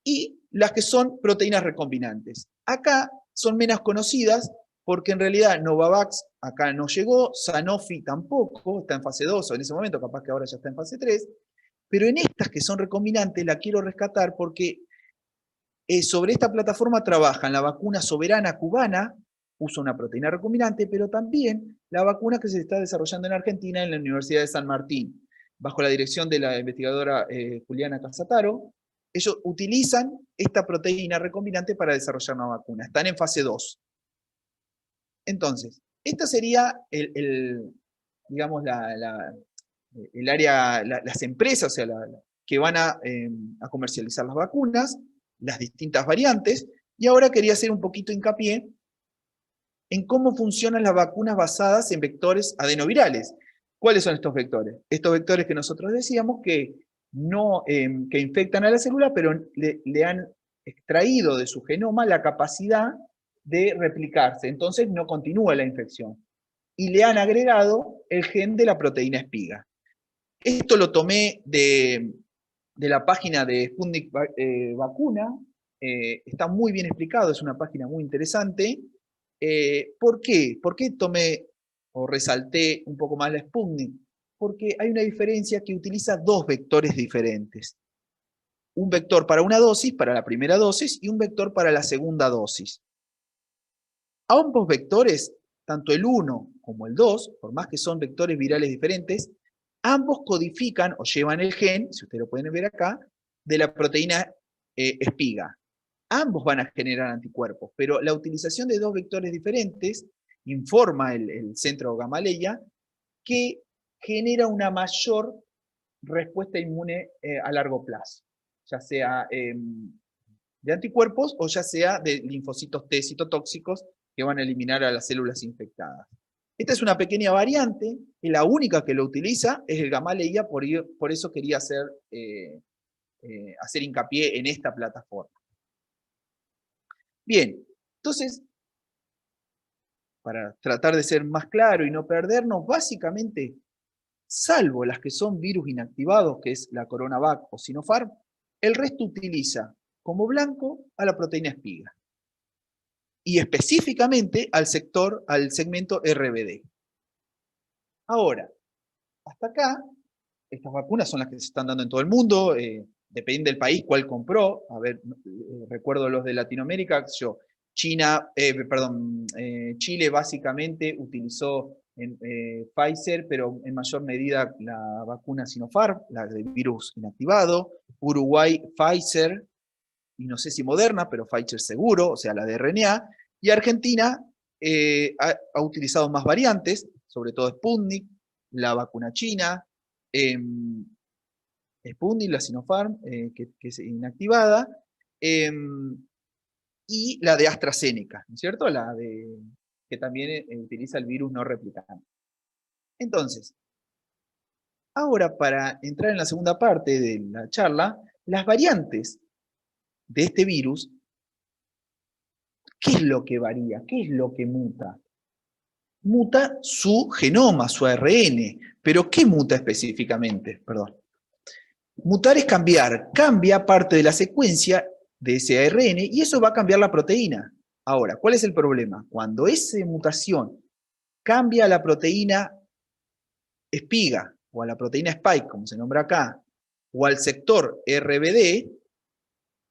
y las que son proteínas recombinantes. Acá son menos conocidas, porque en realidad Novavax acá no llegó, Sanofi tampoco, está en fase 2, o en ese momento capaz que ahora ya está en fase 3, pero en estas que son recombinantes la quiero rescatar porque sobre esta plataforma trabajan la vacuna soberana cubana, usa una proteína recombinante, pero también la vacuna que se está desarrollando en Argentina en la Universidad de San Martín, bajo la dirección de la investigadora Juliana Casataro. Ellos utilizan esta proteína recombinante para desarrollar una vacuna. Están en fase 2. Entonces, esta sería digamos, el área, las empresas, o sea, que van a comercializar las vacunas, las distintas variantes, y ahora quería hacer un poquito hincapié en cómo funcionan las vacunas basadas en vectores adenovirales. ¿Cuáles son estos vectores? Estos vectores que nosotros decíamos que que infectan a la célula, pero le han extraído de su genoma la capacidad de replicarse, entonces no continúa la infección. Y le han agregado el gen de la proteína espiga. Esto lo tomé de la página de Sputnik Vacuna, está muy bien explicado, es una página muy interesante. ¿Por qué? ¿Por qué tomé o resalté un poco más la Sputnik? Porque hay una diferencia que utiliza dos vectores diferentes. Un vector para una dosis, para la primera dosis, y un vector para la segunda dosis. Ambos vectores, tanto el 1 como el 2, por más que son vectores virales diferentes, ambos codifican o llevan el gen, si ustedes lo pueden ver acá, de la proteína espiga. Ambos van a generar anticuerpos, pero la utilización de dos vectores diferentes informa el centro Gamaleya que genera una mayor respuesta inmune a largo plazo, ya sea de anticuerpos o ya sea de linfocitos T citotóxicos que van a eliminar a las células infectadas. Esta es una pequeña variante, y la única que lo utiliza es el Gamaleya, por eso quería hacer hincapié en esta plataforma. Bien, entonces, para tratar de ser más claro y no perdernos, básicamente, salvo las que son virus inactivados, que es la CoronaVac o Sinopharm, el resto utiliza como blanco a la proteína espiga. Y específicamente al segmento RBD. Ahora, hasta acá, estas vacunas son las que se están dando en todo el mundo, depende del país cuál compró. A ver, recuerdo los de Latinoamérica, Chile básicamente utilizó Pfizer, pero en mayor medida la vacuna Sinopharm, la de virus inactivado. Uruguay, Pfizer, y no sé si Moderna, pero Pfizer seguro, o sea, la de RNA. Y Argentina ha utilizado más variantes, sobre todo Sputnik, la vacuna china, Sputnik, la Sinopharm, que es inactivada, y la de AstraZeneca, ¿no es cierto? Que también utiliza el virus no replicante. Entonces, ahora para entrar en la segunda parte de la charla, las variantes de este virus, ¿qué es lo que varía? ¿Qué es lo que muta? Muta su genoma, su ARN. ¿Pero qué muta específicamente? Perdón. Mutar es cambiar. Cambia parte de la secuencia de ese ARN y eso va a cambiar la proteína. Ahora, ¿cuál es el problema? Cuando esa mutación cambia a la proteína espiga o a la proteína spike, como se nombra acá, o al sector RBD,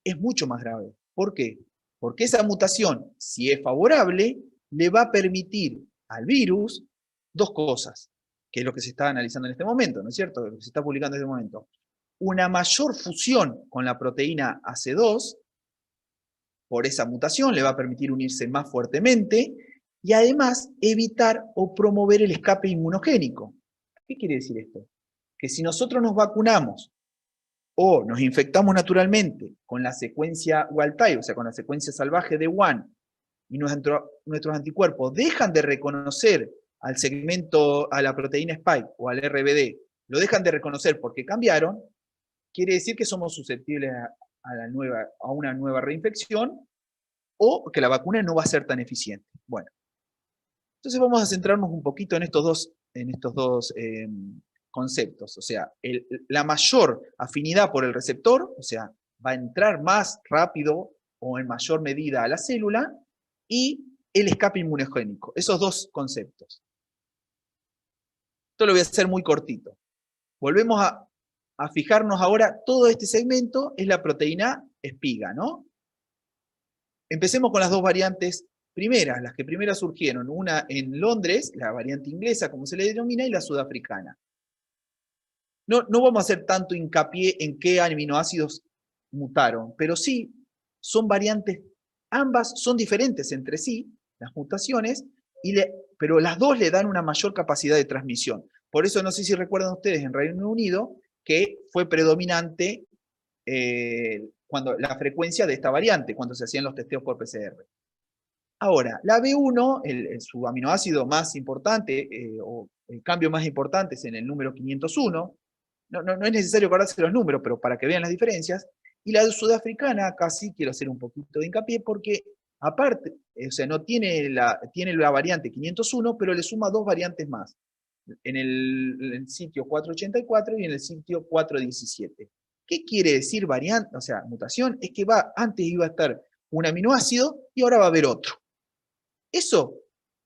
es mucho más grave. ¿Por qué? Porque esa mutación, si es favorable, le va a permitir al virus dos cosas, que es lo que se está analizando en este momento, ¿no es cierto? Lo que se está publicando en este momento. Una mayor fusión con la proteína AC2, por esa mutación le va a permitir unirse más fuertemente, y además evitar o promover el escape inmunogénico. ¿Qué quiere decir esto? Que si nosotros nos vacunamos o nos infectamos naturalmente con la secuencia wild type, o sea, con la secuencia salvaje de Wuhan, y nuestros anticuerpos dejan de reconocer al segmento, a la proteína Spike o al RBD, lo dejan de reconocer porque cambiaron, quiere decir que somos susceptibles a una nueva reinfección, o que la vacuna no va a ser tan eficiente. Bueno, entonces vamos a centrarnos un poquito en estos dos conceptos. O sea, la mayor afinidad por el receptor, o sea, va a entrar más rápido o en mayor medida a la célula, y el escape inmunogénico. Esos dos conceptos. Esto lo voy a hacer muy cortito. Volvemos a fijarnos ahora, todo este segmento es la proteína espiga, ¿no? Empecemos con las dos variantes primeras, las que primero surgieron, una en Londres, la variante inglesa, como se le denomina, y la sudafricana. No vamos a hacer tanto hincapié en qué aminoácidos mutaron, pero sí son variantes, ambas son diferentes entre sí, las mutaciones, pero las dos le dan una mayor capacidad de transmisión. Por eso no sé si recuerdan ustedes en Reino Unido que fue predominante cuando la frecuencia de esta variante, cuando se hacían los testeos por PCR. Ahora, la B1, su aminoácido más importante, o el cambio más importante es en el número 501, no es necesario acordarse los números, pero para que vean las diferencias, y la sudafricana, acá sí quiero hacer un poquito de hincapié, porque aparte, o sea, no tiene la variante 501, pero le suma dos variantes más, en el sitio 484 y en el sitio 417. ¿Qué quiere decir variante? O sea, mutación, es que antes iba a estar un aminoácido y ahora va a haber otro. Eso,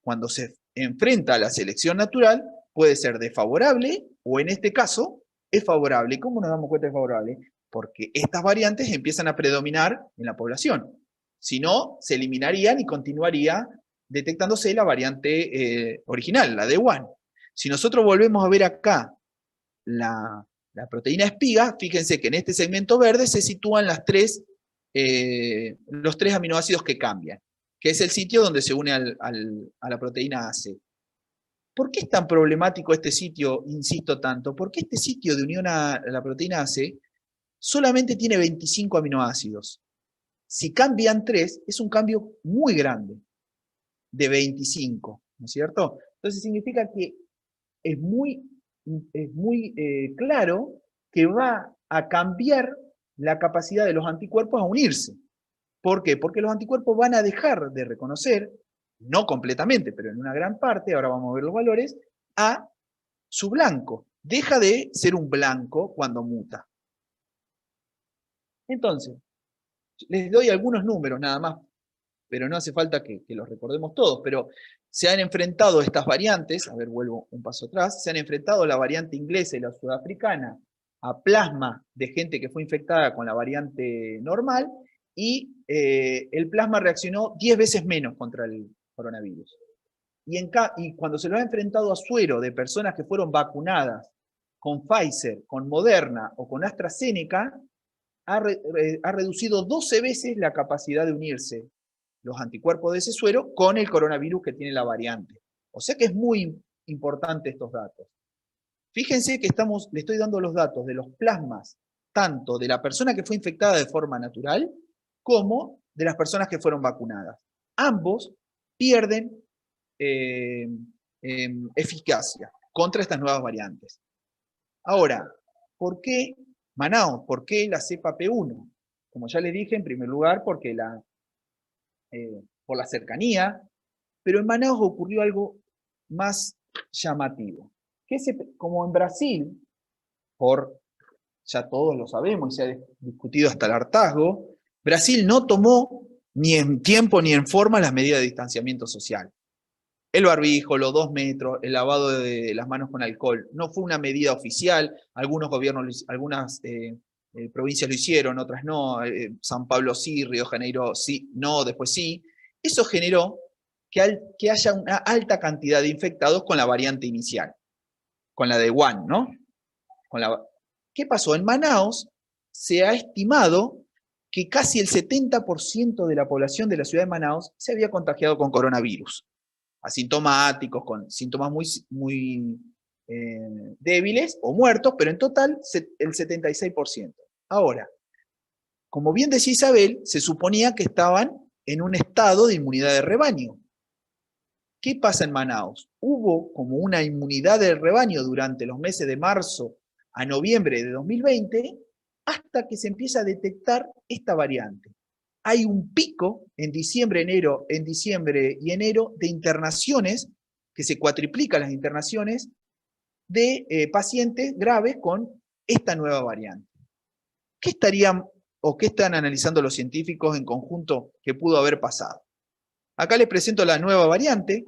cuando se enfrenta a la selección natural, puede ser desfavorable o en este caso es favorable. ¿Cómo nos damos cuenta de favorable? Porque estas variantes empiezan a predominar en la población. Si no, se eliminarían y continuaría detectándose la variante original, la D1. Si nosotros volvemos a ver acá la proteína espiga, fíjense que en este segmento verde se sitúan los tres aminoácidos que cambian, que es el sitio donde se une a la proteína AC. ¿Por qué es tan problemático este sitio, insisto tanto? Porque este sitio de unión a la proteína AC solamente tiene 25 aminoácidos. Si cambian 3, es un cambio muy grande, de 25, ¿no es cierto? Entonces significa que es muy claro que va a cambiar la capacidad de los anticuerpos a unirse. ¿Por qué? Porque los anticuerpos van a dejar de reconocer, no completamente, pero en una gran parte, ahora vamos a ver los valores, a su blanco. Deja de ser un blanco cuando muta. Entonces, les doy algunos números nada más, pero no hace falta que los recordemos todos, pero se han enfrentado estas variantes, a ver, vuelvo un paso atrás, se han enfrentado la variante inglesa y la sudafricana a plasma de gente que fue infectada con la variante normal, y el plasma reaccionó 10 veces menos contra el coronavirus. Y cuando se lo ha enfrentado a suero de personas que fueron vacunadas con Pfizer, con Moderna o con AstraZeneca, ha reducido 12 veces la capacidad de unirse los anticuerpos de ese suero con el coronavirus que tiene la variante. O sea que es muy importante estos datos. Fíjense que le estoy dando los datos de los plasmas, tanto de la persona que fue infectada de forma natural, como de las personas que fueron vacunadas. Ambos pierden eficacia contra estas nuevas variantes. Ahora, ¿por qué Manaos? ¿Por qué la cepa P1? Como ya les dije, en primer lugar, porque por la cercanía, pero en Manaos ocurrió algo más llamativo. Como en Brasil, ya todos lo sabemos y se ha discutido hasta el hartazgo, Brasil no tomó ni en tiempo ni en forma las medidas de distanciamiento social. El barbijo, los 2 metros, el lavado de las manos con alcohol, no fue una medida oficial, algunos gobiernos, algunas provincias lo hicieron, otras no, San Pablo sí, Río de Janeiro sí, no, después sí. Eso generó que haya una alta cantidad de infectados con la variante inicial, con la de Wuhan, ¿no? ¿Qué pasó? En Manaos se ha estimado que casi el 70% de la población de la ciudad de Manaos se había contagiado con coronavirus, asintomáticos, con síntomas muy débiles o muertos, pero en total el 76%. Ahora, como bien decía Isabel, se suponía que estaban en un estado de inmunidad de rebaño. ¿Qué pasa en Manaos? Hubo como una inmunidad de rebaño durante los meses de marzo a noviembre de 2020, hasta que se empieza a detectar esta variante. hay un pico en diciembre y enero de internaciones, que se cuatriplican las internaciones de pacientes graves con esta nueva variante. ¿Qué estarían o qué están analizando los científicos en conjunto que pudo haber pasado? Acá les presento la nueva variante,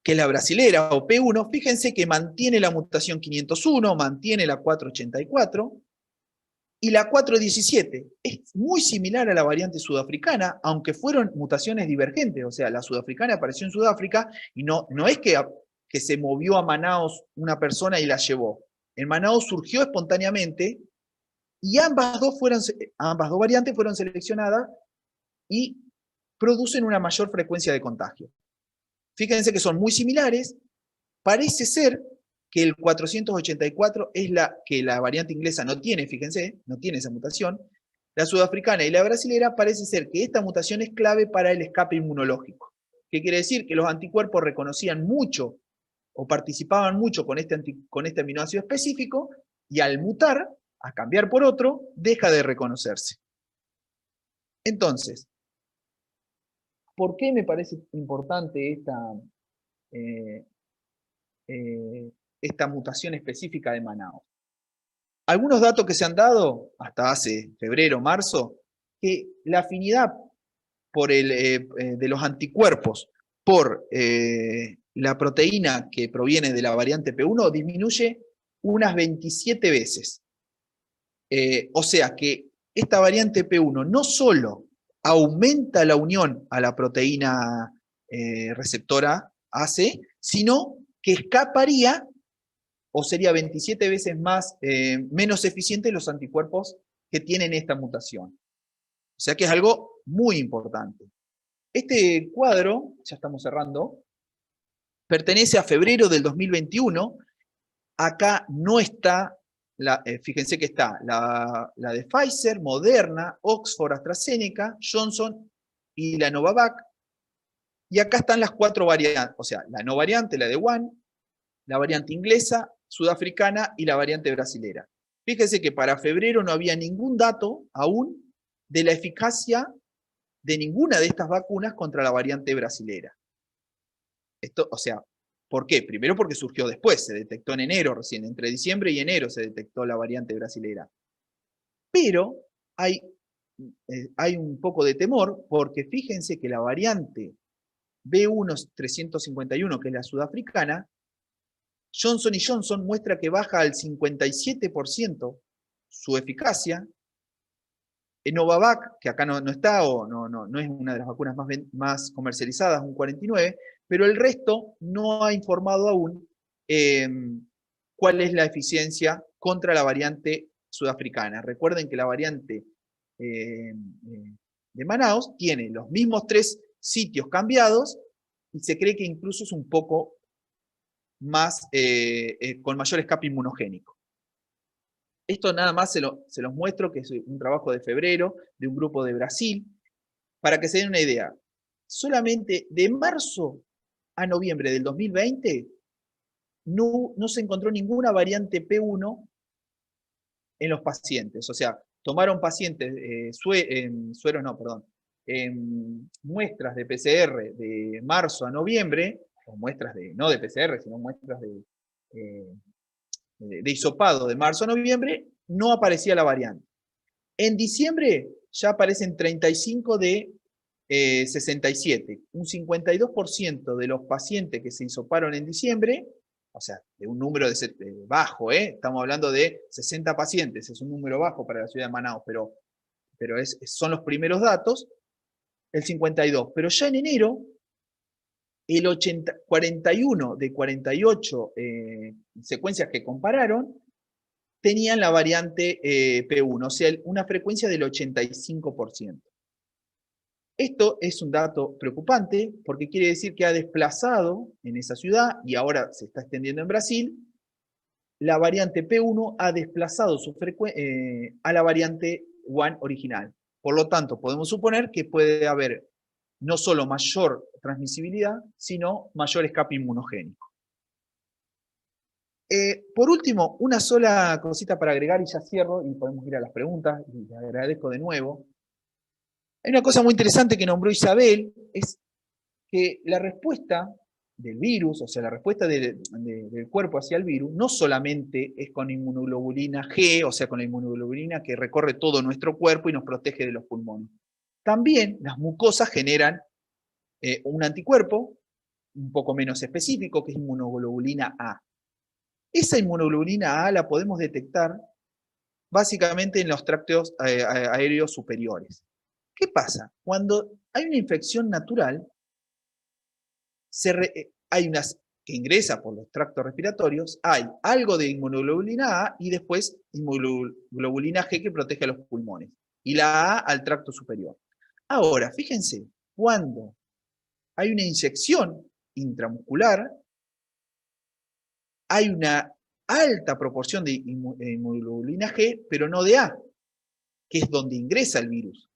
que es la brasilera o P1. Fíjense que mantiene la mutación 501, mantiene la 484 y la 417. Es muy similar a la variante sudafricana, aunque fueron mutaciones divergentes. O sea, la sudafricana apareció en Sudáfrica y no es que se movió a Manaos una persona y la llevó. En Manaos surgió espontáneamente y ambas dos variantes fueron seleccionadas y producen una mayor frecuencia de contagio. Fíjense que son muy similares. Parece ser que el 484 es que la variante inglesa no tiene, fíjense, no tiene esa mutación. La sudafricana y la brasilera parece ser que esta mutación es clave para el escape inmunológico. ¿Qué quiere decir? Que los anticuerpos reconocían mucho o participaban mucho con este aminoácido específico y al mutar, a cambiar por otro, deja de reconocerse. Entonces, ¿por qué me parece importante esta mutación específica de Manaos? Algunos datos que se han dado hasta hace febrero, marzo, que la afinidad de los anticuerpos por la proteína que proviene de la variante P1 disminuye unas 27 veces. O sea que esta variante P1 no solo aumenta la unión a la proteína receptora AC, sino que escaparía o sería 27 veces menos eficiente los anticuerpos que tienen esta mutación. O sea que es algo muy importante. Este cuadro, ya estamos cerrando, pertenece a febrero del 2021. Acá no está, fíjense que está la de Pfizer, Moderna, Oxford, AstraZeneca, Johnson y la Novavax. Y acá están las 4 variantes, o sea, la no variante, la de Wuhan, la variante inglesa, sudafricana y la variante brasilera. Fíjense que para febrero no había ningún dato aún de la eficacia de ninguna de estas vacunas contra la variante brasilera. Esto, o sea, ¿por qué? Primero porque surgió después, se detectó en enero recién, entre diciembre y enero se detectó la variante brasilera. Pero hay un poco de temor porque fíjense que la variante B1351, que es la sudafricana, Johnson & Johnson muestra que baja al 57% su eficacia. En Novavax, que acá no está, o no es una de las vacunas más comercializadas, un 49%, pero el resto no ha informado aún cuál es la eficiencia contra la variante sudafricana. Recuerden que la variante de Manaos tiene los mismos 3 sitios cambiados y se cree que incluso es un poco más, con mayor escape inmunogénico. Esto nada más se los muestro, que es un trabajo de febrero de un grupo de Brasil, para que se den una idea. Solamente de marzo a noviembre del 2020 no se encontró ninguna variante P1 en los pacientes. O sea, tomaron pacientes, muestras de PCR de marzo a noviembre, o muestras no de PCR, sino muestras de hisopado de marzo a noviembre, no aparecía la variante. En diciembre ya aparecen 35 de 67. Un 52% de los pacientes que se hisoparon en diciembre, o sea, de un número bajo, estamos hablando de 60 pacientes, es un número bajo para la ciudad de Manaus, pero son los primeros datos, el 52. Pero ya en enero, el 41 de 48 secuencias que compararon tenían la variante P1, o sea, una frecuencia del 85%. Esto es un dato preocupante porque quiere decir que ha desplazado en esa ciudad, y ahora se está extendiendo en Brasil, la variante P1 ha desplazado a la variante Wuhan original. Por lo tanto, podemos suponer que puede haber no solo mayor transmisibilidad, sino mayor escape inmunogénico. Por último, una sola cosita para agregar y ya cierro y podemos ir a las preguntas, y le agradezco de nuevo. Hay una cosa muy interesante que nombró Isabel, es que la respuesta del virus, o sea, la respuesta del cuerpo hacia el virus, no solamente es con inmunoglobulina G, o sea, con la inmunoglobulina que recorre todo nuestro cuerpo y nos protege de los pulmones. También las mucosas generan un anticuerpo, un poco menos específico, que es inmunoglobulina A. Esa inmunoglobulina A la podemos detectar básicamente en los tractos aéreos superiores. ¿Qué pasa? Cuando hay una infección natural, hay unas que ingresa por los tractos respiratorios, hay algo de inmunoglobulina A y después inmunoglobulina G que protege a los pulmones, y la A al tracto superior. Ahora, fíjense, cuando hay una inyección intramuscular, hay una alta proporción de inmunoglobulina G, pero no de A, que es donde ingresa el virus.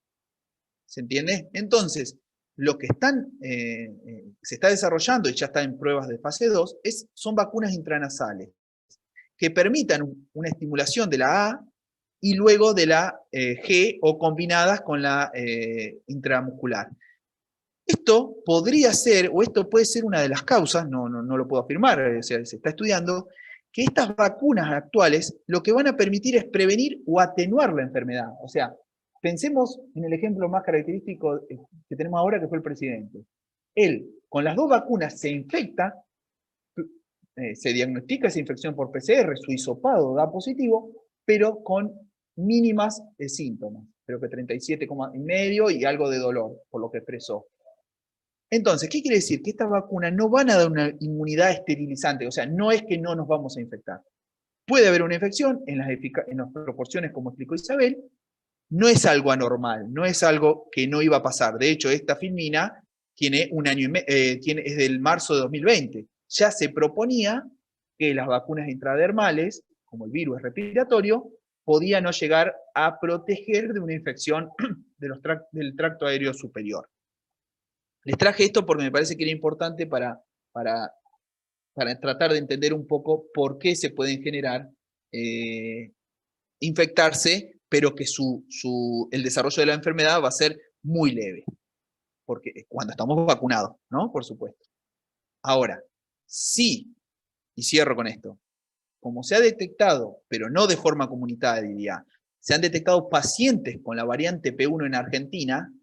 ¿Se entiende? Entonces, lo que se está desarrollando y ya está en pruebas de fase 2 son vacunas intranasales que permitan una estimulación de la A y luego de la G o combinadas con la intramuscular. Esto podría ser, o esto puede ser una de las causas, no lo puedo afirmar, o sea, se está estudiando, que estas vacunas actuales lo que van a permitir es prevenir o atenuar la enfermedad. O sea, pensemos en el ejemplo más característico que tenemos ahora, que fue el presidente. Él, con las dos vacunas, se infecta, se diagnostica esa infección por PCR, su hisopado da positivo, pero con mínimas síntomas. Creo que 37,5 y algo de dolor, por lo que expresó. Entonces, ¿qué quiere decir? Que estas vacunas no van a dar una inmunidad esterilizante, o sea, no es que no nos vamos a infectar. Puede haber una infección en las proporciones como explicó Isabel, no es algo anormal, no es algo que no iba a pasar. De hecho, esta filmina tiene un año es del marzo de 2020. Ya se proponía que las vacunas intradermales, como el virus respiratorio, podían no llegar a proteger de una infección del tracto aéreo superior. Les traje esto porque me parece que era importante para tratar de entender un poco por qué se pueden generar, infectarse, pero que el desarrollo de la enfermedad va a ser muy leve. Porque cuando estamos vacunados, ¿no? Por supuesto. Ahora, sí, y cierro con esto, como se ha detectado, pero no de forma comunitaria, se han detectado pacientes con la variante P1 en Argentina,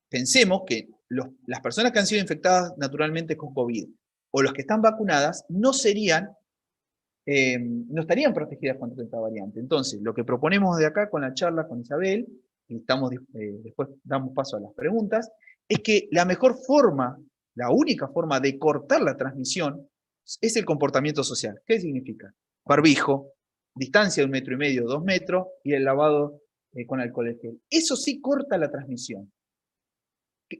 pensemos que las personas que han sido infectadas naturalmente con COVID o los que están vacunadas no estarían protegidas contra esta variante. Entonces, lo que proponemos de acá con la charla con Isabel, y después damos paso a las preguntas, es que la mejor forma, la única forma de cortar la transmisión es el comportamiento social. ¿Qué significa? Barbijo, distancia de 1,5 metros, 2 metros, y el lavado con alcohol en gel. Eso sí corta la transmisión.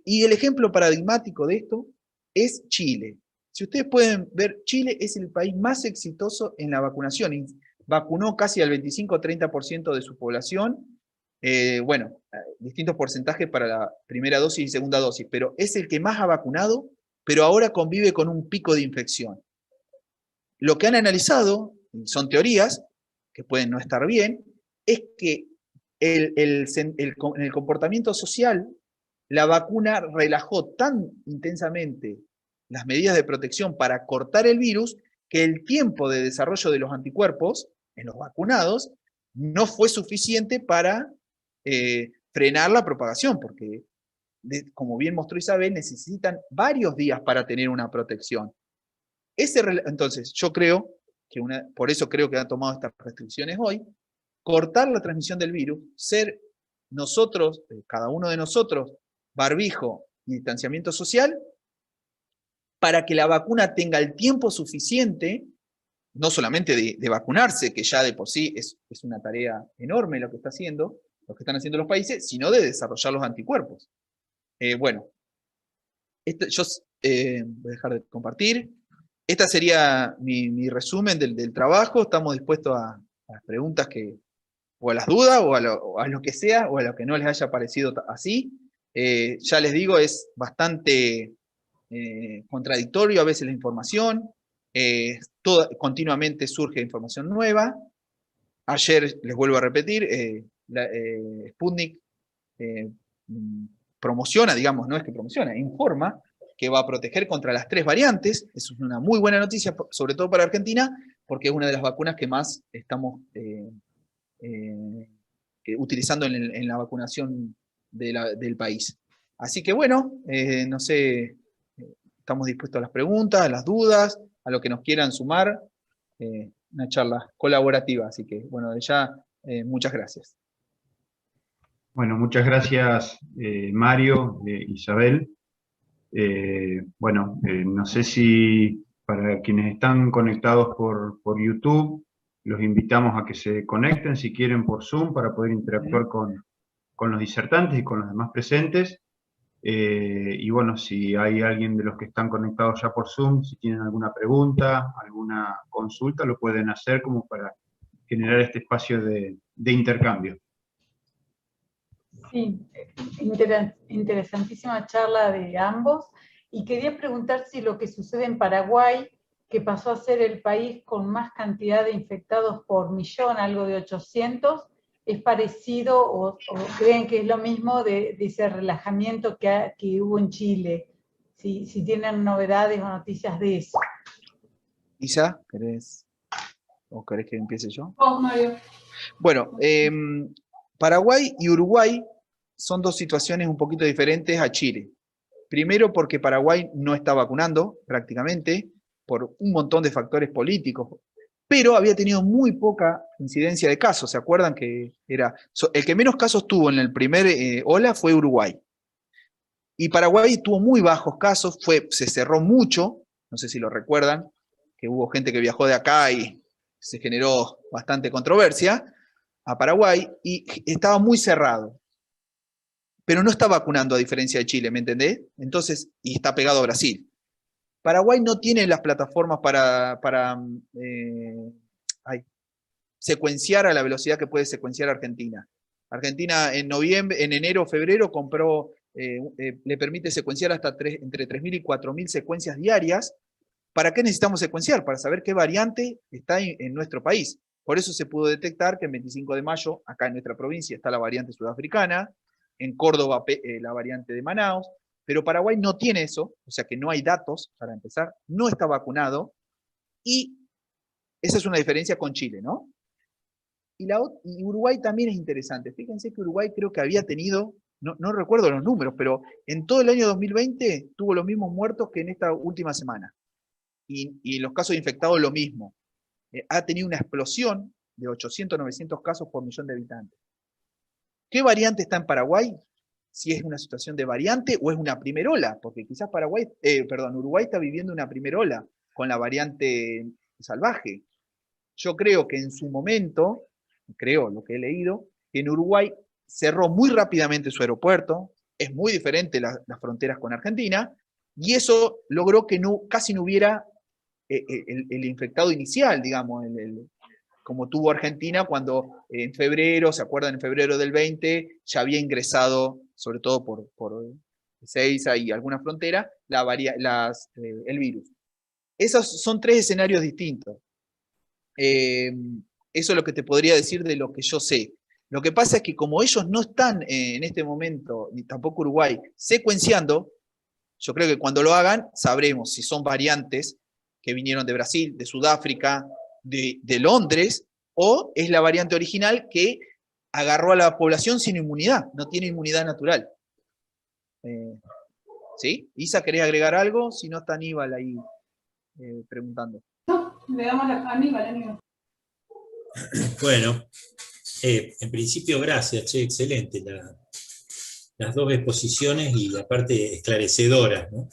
Y el ejemplo paradigmático de esto es Chile. Si ustedes pueden ver, Chile es el país más exitoso en la vacunación. Vacunó casi al 25-30% de su población. Distintos porcentajes para la primera dosis y segunda dosis, pero es el que más ha vacunado, pero ahora convive con un pico de infección. Lo que han analizado, son teorías, que pueden no estar bien, es que en el comportamiento social, la vacuna relajó tan intensamente las medidas de protección para cortar el virus que el tiempo de desarrollo de los anticuerpos en los vacunados no fue suficiente para frenar la propagación, porque, como bien mostró Isabel, necesitan varios días para tener una protección. Entonces, yo creo que por eso creo que han tomado estas restricciones hoy, cortar la transmisión del virus, ser nosotros, cada uno de nosotros, barbijo y distanciamiento social, para que la vacuna tenga el tiempo suficiente, no solamente de vacunarse, que ya de por sí es una tarea enorme lo que están haciendo los países, sino de desarrollar los anticuerpos. Yo voy a dejar de compartir. Esta sería mi resumen del trabajo. Estamos dispuestos a las preguntas o a las dudas, o a lo que sea, o a lo que no les haya parecido así. Ya les digo, es bastante contradictorio a veces la información. Continuamente surge información nueva. Ayer, les vuelvo a repetir, Sputnik promociona, digamos, no es que promociona, informa que va a proteger contra las 3 variantes. Eso es una muy buena noticia, sobre todo para Argentina, porque es una de las vacunas que más estamos utilizando en la vacunación del país. Así que bueno, no sé, estamos dispuestos a las preguntas, a las dudas, a lo que nos quieran sumar. Una charla colaborativa, así que bueno, de ya, muchas gracias. Bueno, muchas gracias Mario, Isabel. Bueno, no sé si para quienes están conectados por YouTube, los invitamos a que se conecten si quieren por Zoom para poder interactuar con los disertantes y con los demás presentes. Y bueno, si hay alguien de los que están conectados ya por Zoom, si tienen alguna pregunta, alguna consulta, lo pueden hacer como para generar este espacio de intercambio. Sí, interesantísima charla de ambos. Y quería preguntar si lo que sucede en Paraguay, que pasó a ser el país con más cantidad de infectados por millón, algo de 800, es parecido o creen que es lo mismo de ese relajamiento que hubo en Chile. Si tienen novedades o noticias de eso. Isa, ¿querés que empiece yo? Mario. Bueno, Paraguay y Uruguay son 2 situaciones un poquito diferentes a Chile. Primero porque Paraguay no está vacunando prácticamente por un montón de factores políticos, pero había tenido muy poca incidencia de casos. ¿Se acuerdan que el que menos casos tuvo en el primer ola fue Uruguay? Y Paraguay tuvo muy bajos casos, se cerró mucho, no sé si lo recuerdan, que hubo gente que viajó de acá y se generó bastante controversia a Paraguay, y estaba muy cerrado. Pero no está vacunando a diferencia de Chile, ¿me entendés? Entonces, y está pegado a Brasil. Paraguay no tiene las plataformas para secuenciar a la velocidad que puede secuenciar Argentina. Argentina en enero o febrero compró, le permite secuenciar hasta entre 3.000 y 4.000 secuencias diarias. ¿Para qué necesitamos secuenciar? Para saber qué variante está en nuestro país. Por eso se pudo detectar que el 25 de mayo, acá en nuestra provincia, está la variante sudafricana, en Córdoba la variante de Manaus, pero Paraguay no tiene eso, o sea que no hay datos, para empezar, no está vacunado, y esa es una diferencia con Chile, ¿no? Y Uruguay también es interesante. Fíjense que Uruguay creo que había tenido, no recuerdo los números, pero en todo el año 2020 tuvo los mismos muertos que en esta última semana. Y los casos de infectados lo mismo. Ha tenido una explosión de 800, 900 casos por millón de habitantes. ¿Qué variante está en Paraguay? Si es una situación de variante o es una primera ola, porque quizás Uruguay está viviendo una primera ola con la variante salvaje. Yo creo que en su momento, creo lo que he leído, que en Uruguay cerró muy rápidamente su aeropuerto, es muy diferente las fronteras con Argentina, y eso logró que casi no hubiera el infectado inicial, digamos, como tuvo Argentina cuando en febrero, ¿se acuerdan? En febrero del 20 ya había ingresado, sobre todo por Ezeiza y alguna frontera, el virus. Esos son 3 escenarios distintos. Eso es lo que te podría decir de lo que yo sé. Lo que pasa es que como ellos no están en este momento, ni tampoco Uruguay, secuenciando, yo creo que cuando lo hagan sabremos si son variantes que vinieron de Brasil, de Sudáfrica, de Londres, o es la variante original que agarró a la población sin inmunidad, no tiene inmunidad natural. ¿Sí? Isa, ¿querés agregar algo? Si no está Aníbal ahí preguntando. No, le damos a Aníbal. Bueno, en principio gracias, excelente las 2 exposiciones y aparte esclarecedoras, ¿no?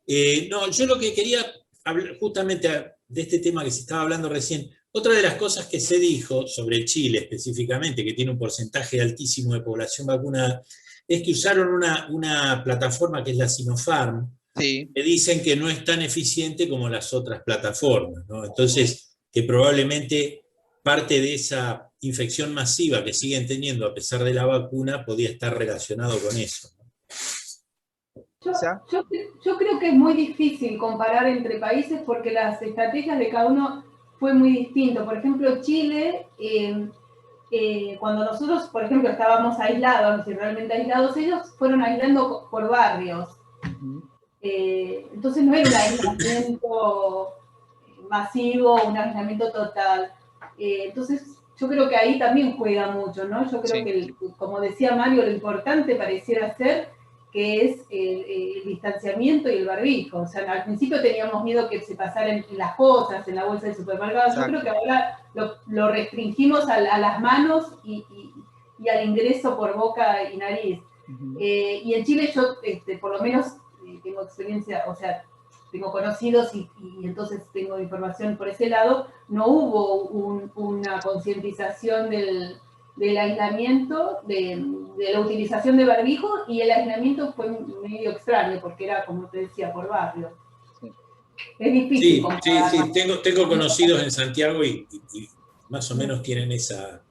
Yo lo que quería hablar justamente de este tema que se estaba hablando recién, otra de las cosas que se dijo sobre Chile específicamente, que tiene un porcentaje altísimo de población vacunada, es que usaron una plataforma que es la Sinopharm, sí, que dicen que no es tan eficiente como las otras plataformas, ¿no? Entonces, que probablemente parte de esa infección masiva que siguen teniendo a pesar de la vacuna podía estar relacionado con eso, ¿no? Yo creo que es muy difícil comparar entre países porque las estrategias de cada uno fue muy distinto. Por ejemplo, Chile, cuando nosotros, por ejemplo, estábamos aislados, realmente aislados, ellos fueron aislando por barrios. Entonces no era un aislamiento masivo, un aislamiento total. Entonces yo creo que ahí también juega mucho, ¿no? Yo creo que, como decía Mario, lo importante pareciera ser que es el distanciamiento y el barbijo. O sea, al principio teníamos miedo que se pasara en las cosas, en la bolsa del supermercado. Yo creo que ahora lo restringimos a las manos y al ingreso por boca y nariz. Y en Chile yo, por lo menos, tengo experiencia, o sea, tengo conocidos y entonces tengo información por ese lado. No hubo una concientización del aislamiento, de la utilización de barbijo, y el aislamiento fue medio extraño, porque era, como te decía, por barrio. Sí. Es difícil. Sí, tengo conocidos en Santiago y más o menos tienen esa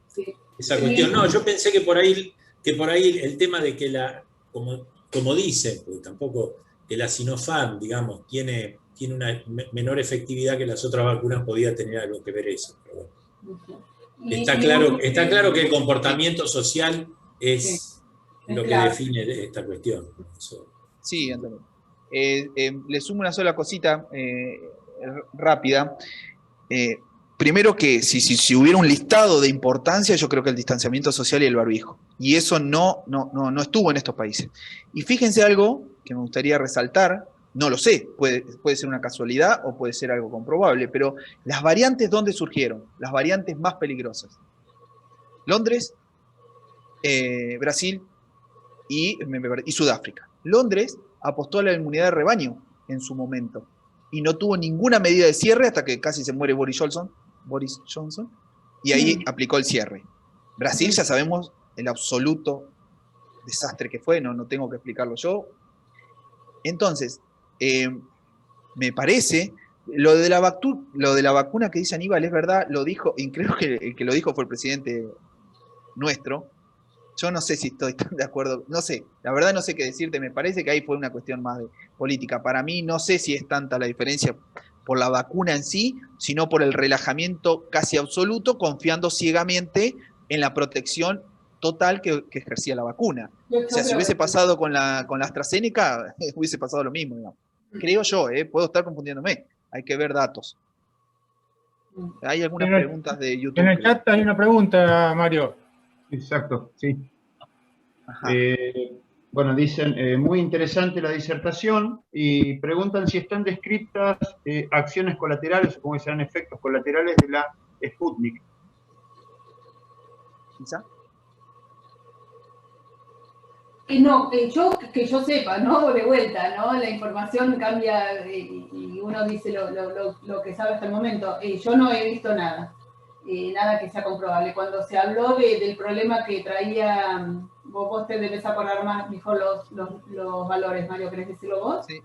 cuestión. No, yo pensé que por ahí el tema de que como dicen, porque tampoco, que la Sinopharm, digamos, tiene una menor efectividad que las otras vacunas, podía tener algo que ver eso. Pero bueno. Está claro que el comportamiento social es lo que define esta cuestión. Eso. Sí, Antonio. Le sumo una sola cosita rápida. Primero que si hubiera un listado de importancia, yo creo que el distanciamiento social y el barbijo. Y eso no estuvo en estos países. Y fíjense algo que me gustaría resaltar. No lo sé, puede ser una casualidad o puede ser algo comprobable, pero las variantes, ¿dónde surgieron? Las variantes más peligrosas. Londres, Brasil y Sudáfrica. Londres apostó a la inmunidad de rebaño en su momento y no tuvo ninguna medida de cierre hasta que casi se muere Boris Johnson, y ahí aplicó el cierre. Brasil ya sabemos el absoluto desastre que fue, no tengo que explicarlo yo. Entonces, me parece, lo de la vacuna que dice Aníbal es verdad, lo dijo, y creo que el que lo dijo fue el presidente nuestro. Yo no sé si estoy tan de acuerdo, no sé, la verdad no sé qué decirte, me parece que ahí fue una cuestión más de política. Para mí no sé si es tanta la diferencia por la vacuna en sí, sino por el relajamiento casi absoluto, confiando ciegamente en la protección total que ejercía la vacuna. O sea, si hubiese pasado con la AstraZeneca, hubiese pasado lo mismo, digamos. Creo yo, puedo estar confundiéndome, hay que ver datos. Hay algunas preguntas de YouTube. En el chat hay una pregunta, Mario. Exacto, sí. Bueno, dicen, muy interesante la disertación, y preguntan si están descritas acciones colaterales o cómo serán efectos colaterales de la Sputnik. ¿Quizá? No, que yo sepa, ¿no? De vuelta, ¿no? La información cambia y uno dice lo que sabe hasta el momento. Yo no he visto nada que sea comprobable. Cuando se habló del problema que traía, vos te debes acordar más, mejor los valores, Mario, ¿querés decirlo vos? Sí,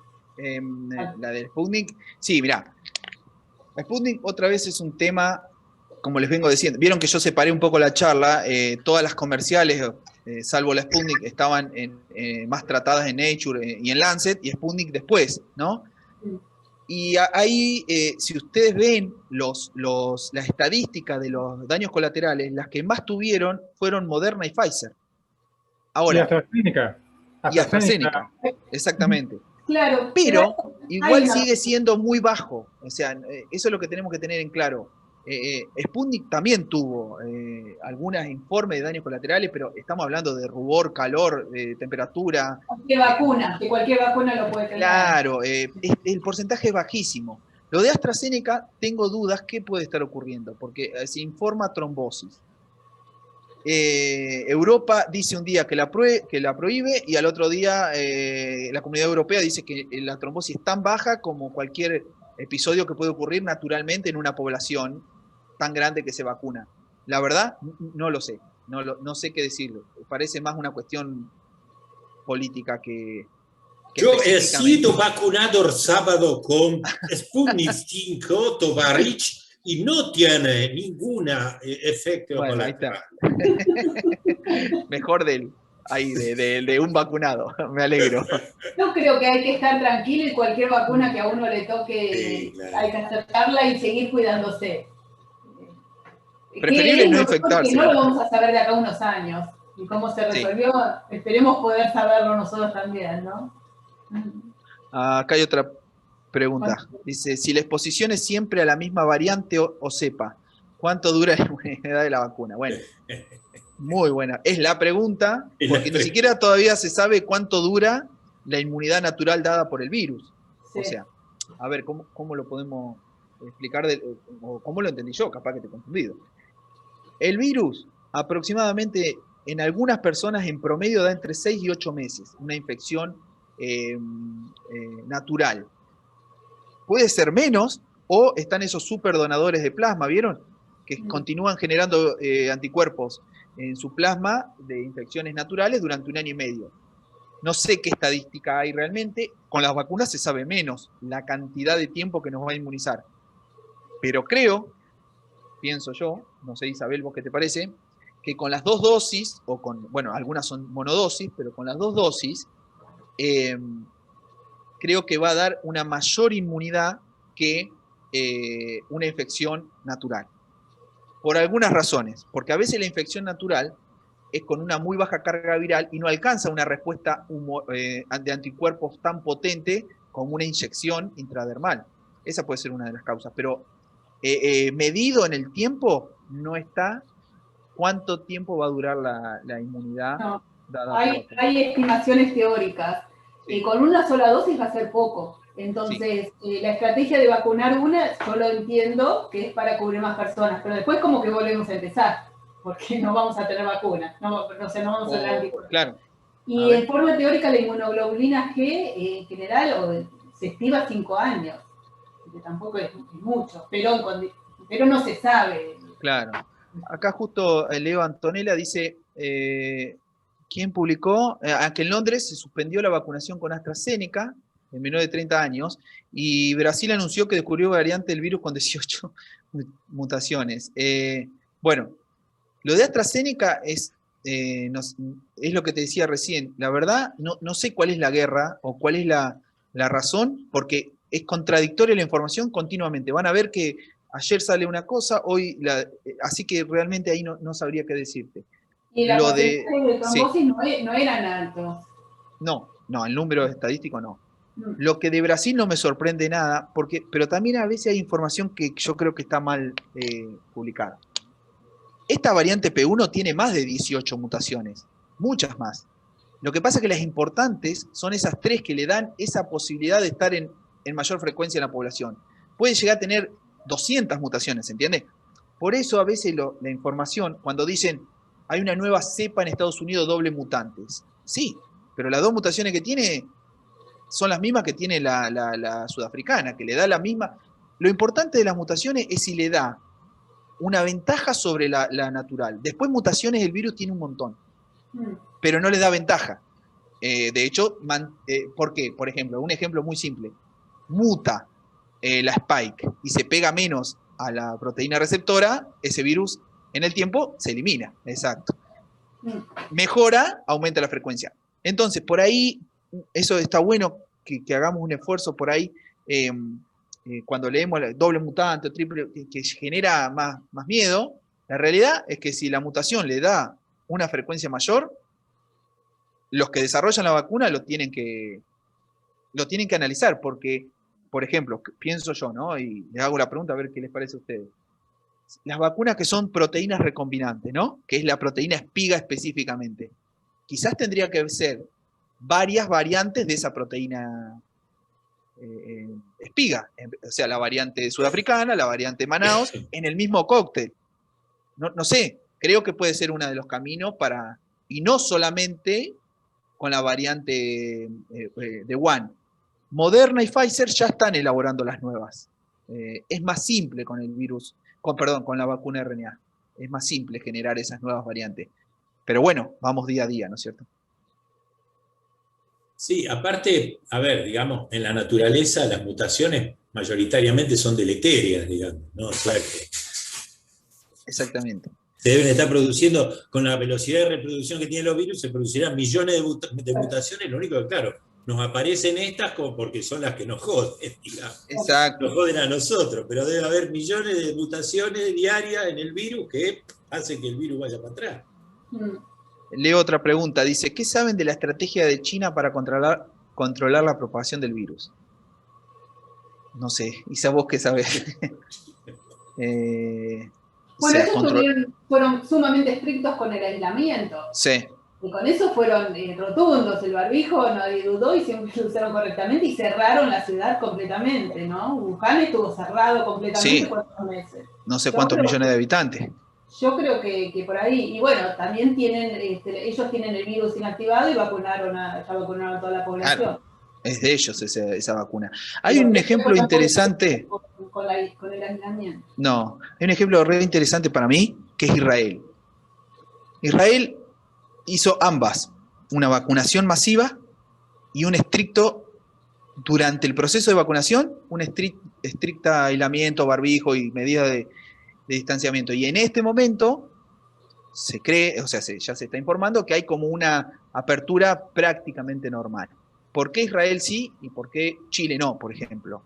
la del Sputnik. Sí, mirá, la Sputnik otra vez es un tema, como les vengo diciendo, vieron que yo separé un poco la charla, todas las comerciales, salvo la Sputnik, estaban más tratadas en Nature y en Lancet, y Sputnik después, ¿no? Y ahí, si ustedes ven la estadística de los daños colaterales, las que más tuvieron fueron Moderna y Pfizer. Ahora, y AstraZeneca, exactamente. Claro, pero igual sigue siendo muy bajo. O sea, eso es lo que tenemos que tener en claro. Sputnik también tuvo algunos informes de daños colaterales, pero estamos hablando de rubor, calor, temperatura. Cualquier vacuna lo puede tener. Claro, el porcentaje es bajísimo. Lo de AstraZeneca, tengo dudas qué puede estar ocurriendo, porque se informa trombosis. Europa dice un día que la prohíbe, y al otro día la Comunidad Europea dice que la trombosis es tan baja como cualquier episodio que puede ocurrir naturalmente en una población tan grande que se vacuna. La verdad, no lo sé. No sé qué decirlo. Parece más una cuestión política que yo he sido vacunado el sábado con Sputnik 5 Tovarich y no tiene ningún efecto colateral. Mejor de él. ahí de un vacunado, me alegro. Yo creo que hay que estar tranquilo y cualquier vacuna que a uno le toque, Sí, claro. hay que aceptarla y seguir cuidándose. Preferible no infectarse. Que no lo vamos a saber de acá a unos años. Y cómo se resolvió, esperemos poder saberlo nosotros también, ¿no? Acá hay otra pregunta. Dice, si la exposición es siempre a la misma variante o cepa, ¿cuánto dura la inmunidad de la vacuna? Bueno, muy buena. Es la pregunta, porque ni siquiera todavía se sabe cuánto dura la inmunidad natural dada por el virus. Sí. O sea, a ver, ¿cómo lo podemos explicar? O ¿cómo lo entendí yo? Capaz que te he confundido. El virus, aproximadamente, en algunas personas en promedio da entre 6 y 8 meses, una infección natural. Puede ser menos, o están esos superdonadores de plasma, ¿vieron? Que continúan generando anticuerpos en su plasma de infecciones naturales durante 1 año y medio. No sé qué estadística hay realmente, con las vacunas se sabe menos la cantidad de tiempo que nos va a inmunizar. Pero creo, pienso yo, no sé Isabel, vos qué te parece, que con las 2 dosis, o con, bueno, algunas son monodosis, pero con las 2 dosis, creo que va a dar una mayor inmunidad que una infección natural. Por algunas razones, porque a veces la infección natural es con una muy baja carga viral y no alcanza una respuesta de anticuerpos tan potente como una inyección intradermal. Esa puede ser una de las causas, pero medido en el tiempo no está cuánto tiempo va a durar la inmunidad. No, hay estimaciones teóricas. Sí. Con una sola dosis va a ser poco. Entonces, la estrategia de vacunar una, yo lo entiendo que es para cubrir más personas, pero después como que volvemos a empezar, porque no vamos a tener vacuna, no vamos a tener anticuerpos. Claro. Y en forma teórica la inmunoglobulina G en general se estima 5 años, que tampoco es mucho, pero no se sabe. Claro. Acá justo Leo Antonella dice, ¿quién publicó? Que en Londres se suspendió la vacunación con AstraZeneca en menor de 30 años, y Brasil anunció que descubrió variante del virus con 18 mutaciones. Bueno, lo de AstraZeneca es lo que te decía recién. La verdad, no sé cuál es la guerra o cuál es la razón, porque es contradictoria la información continuamente. Van a ver que ayer sale una cosa, hoy así que realmente ahí no sabría qué decirte. Y la porcentaje de trombosis no eran altos. No, el número estadístico no. Lo que de Brasil no me sorprende nada, pero también a veces hay información que yo creo que está mal publicada. Esta variante P1 tiene más de 18 mutaciones, muchas más. Lo que pasa es que las importantes son esas 3 que le dan esa posibilidad de estar en mayor frecuencia en la población. Puede llegar a tener 200 mutaciones, ¿entiendes? Por eso a veces la información, cuando dicen hay una nueva cepa en Estados Unidos doble mutantes, sí, pero las 2 mutaciones que tiene son las mismas que tiene la sudafricana, que le da la misma. Lo importante de las mutaciones es si le da una ventaja sobre la natural. Después mutaciones el virus tiene un montón, pero no le da ventaja. De hecho, ¿por qué? Por ejemplo, un ejemplo muy simple. Muta la spike y se pega menos a la proteína receptora, ese virus en el tiempo se elimina. Exacto. Mejora, aumenta la frecuencia. Entonces, por ahí, eso está bueno que hagamos un esfuerzo por ahí, cuando leemos doble mutante o triple, que genera más miedo. La realidad es que si la mutación le da una frecuencia mayor, los que desarrollan la vacuna lo tienen que analizar, porque, por ejemplo, pienso yo, ¿no? Y les hago la pregunta a ver qué les parece a ustedes. Las vacunas que son proteínas recombinantes, ¿no? Que es la proteína espiga específicamente. Quizás tendría que ser varias variantes de esa proteína espiga, o sea, la variante sudafricana, la variante Manaus, en el mismo cóctel. No sé, creo que puede ser uno de los caminos para, y no solamente con la variante de Wuhan. Moderna y Pfizer ya están elaborando las nuevas. Es más simple con el virus, con la vacuna RNA. Es más simple generar esas nuevas variantes. Pero bueno, vamos día a día, ¿no es cierto? Sí, aparte, a ver, digamos, en la naturaleza las mutaciones mayoritariamente son deleterias, digamos, ¿no? O sea que... Exactamente. se deben estar produciendo, con la velocidad de reproducción que tienen los virus, se producirán millones de mutaciones. Lo único que, claro, nos aparecen estas como porque son las que nos joden, digamos. Exacto. Nos joden a nosotros, pero debe haber millones de mutaciones diarias en el virus que hacen que el virus vaya para atrás. Leo otra pregunta, dice, ¿qué saben de la estrategia de China para controlar la propagación del virus? No sé, Isa, ¿vos qué sabés? Bueno, ellos fueron sumamente estrictos con el aislamiento. Sí. Y con eso fueron rotundos. El barbijo nadie dudó y siempre lo usaron correctamente y cerraron la ciudad completamente, ¿no? Wuhan estuvo cerrado completamente 4 meses. No sé cuántos millones de habitantes. Yo creo que por ahí, y bueno, también tienen, ellos tienen el virus inactivado y ya vacunaron a toda la población. Claro, es de ellos esa vacuna. Hay un ejemplo interesante. Con el aislamiento. No, hay un ejemplo re interesante para mí, que es Israel. Israel hizo ambas, una vacunación masiva y un estricto, durante el proceso de vacunación, un estricta aislamiento, barbijo y medidas de distanciamiento. Y en este momento se cree, o sea, ya se está informando que hay como una apertura prácticamente normal. ¿Por qué Israel sí y por qué Chile no, por ejemplo?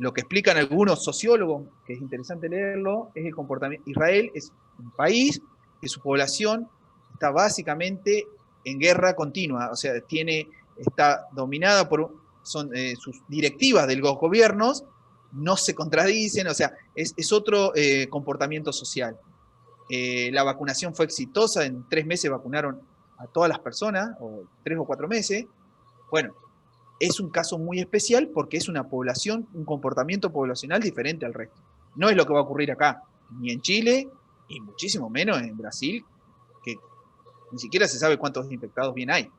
Lo que explican algunos sociólogos, que es interesante leerlo, es el comportamiento. Israel es un país que su población está básicamente en guerra continua, o sea, está dominada por sus directivas de los gobiernos, no se contradicen, o sea, es otro comportamiento social. La vacunación fue exitosa, en 3 meses vacunaron a todas las personas, o 3 o 4 meses. Bueno, es un caso muy especial porque es una población, un comportamiento poblacional diferente al resto. No es lo que va a ocurrir acá, ni en Chile, y muchísimo menos en Brasil, que ni siquiera se sabe cuántos infectados bien hay.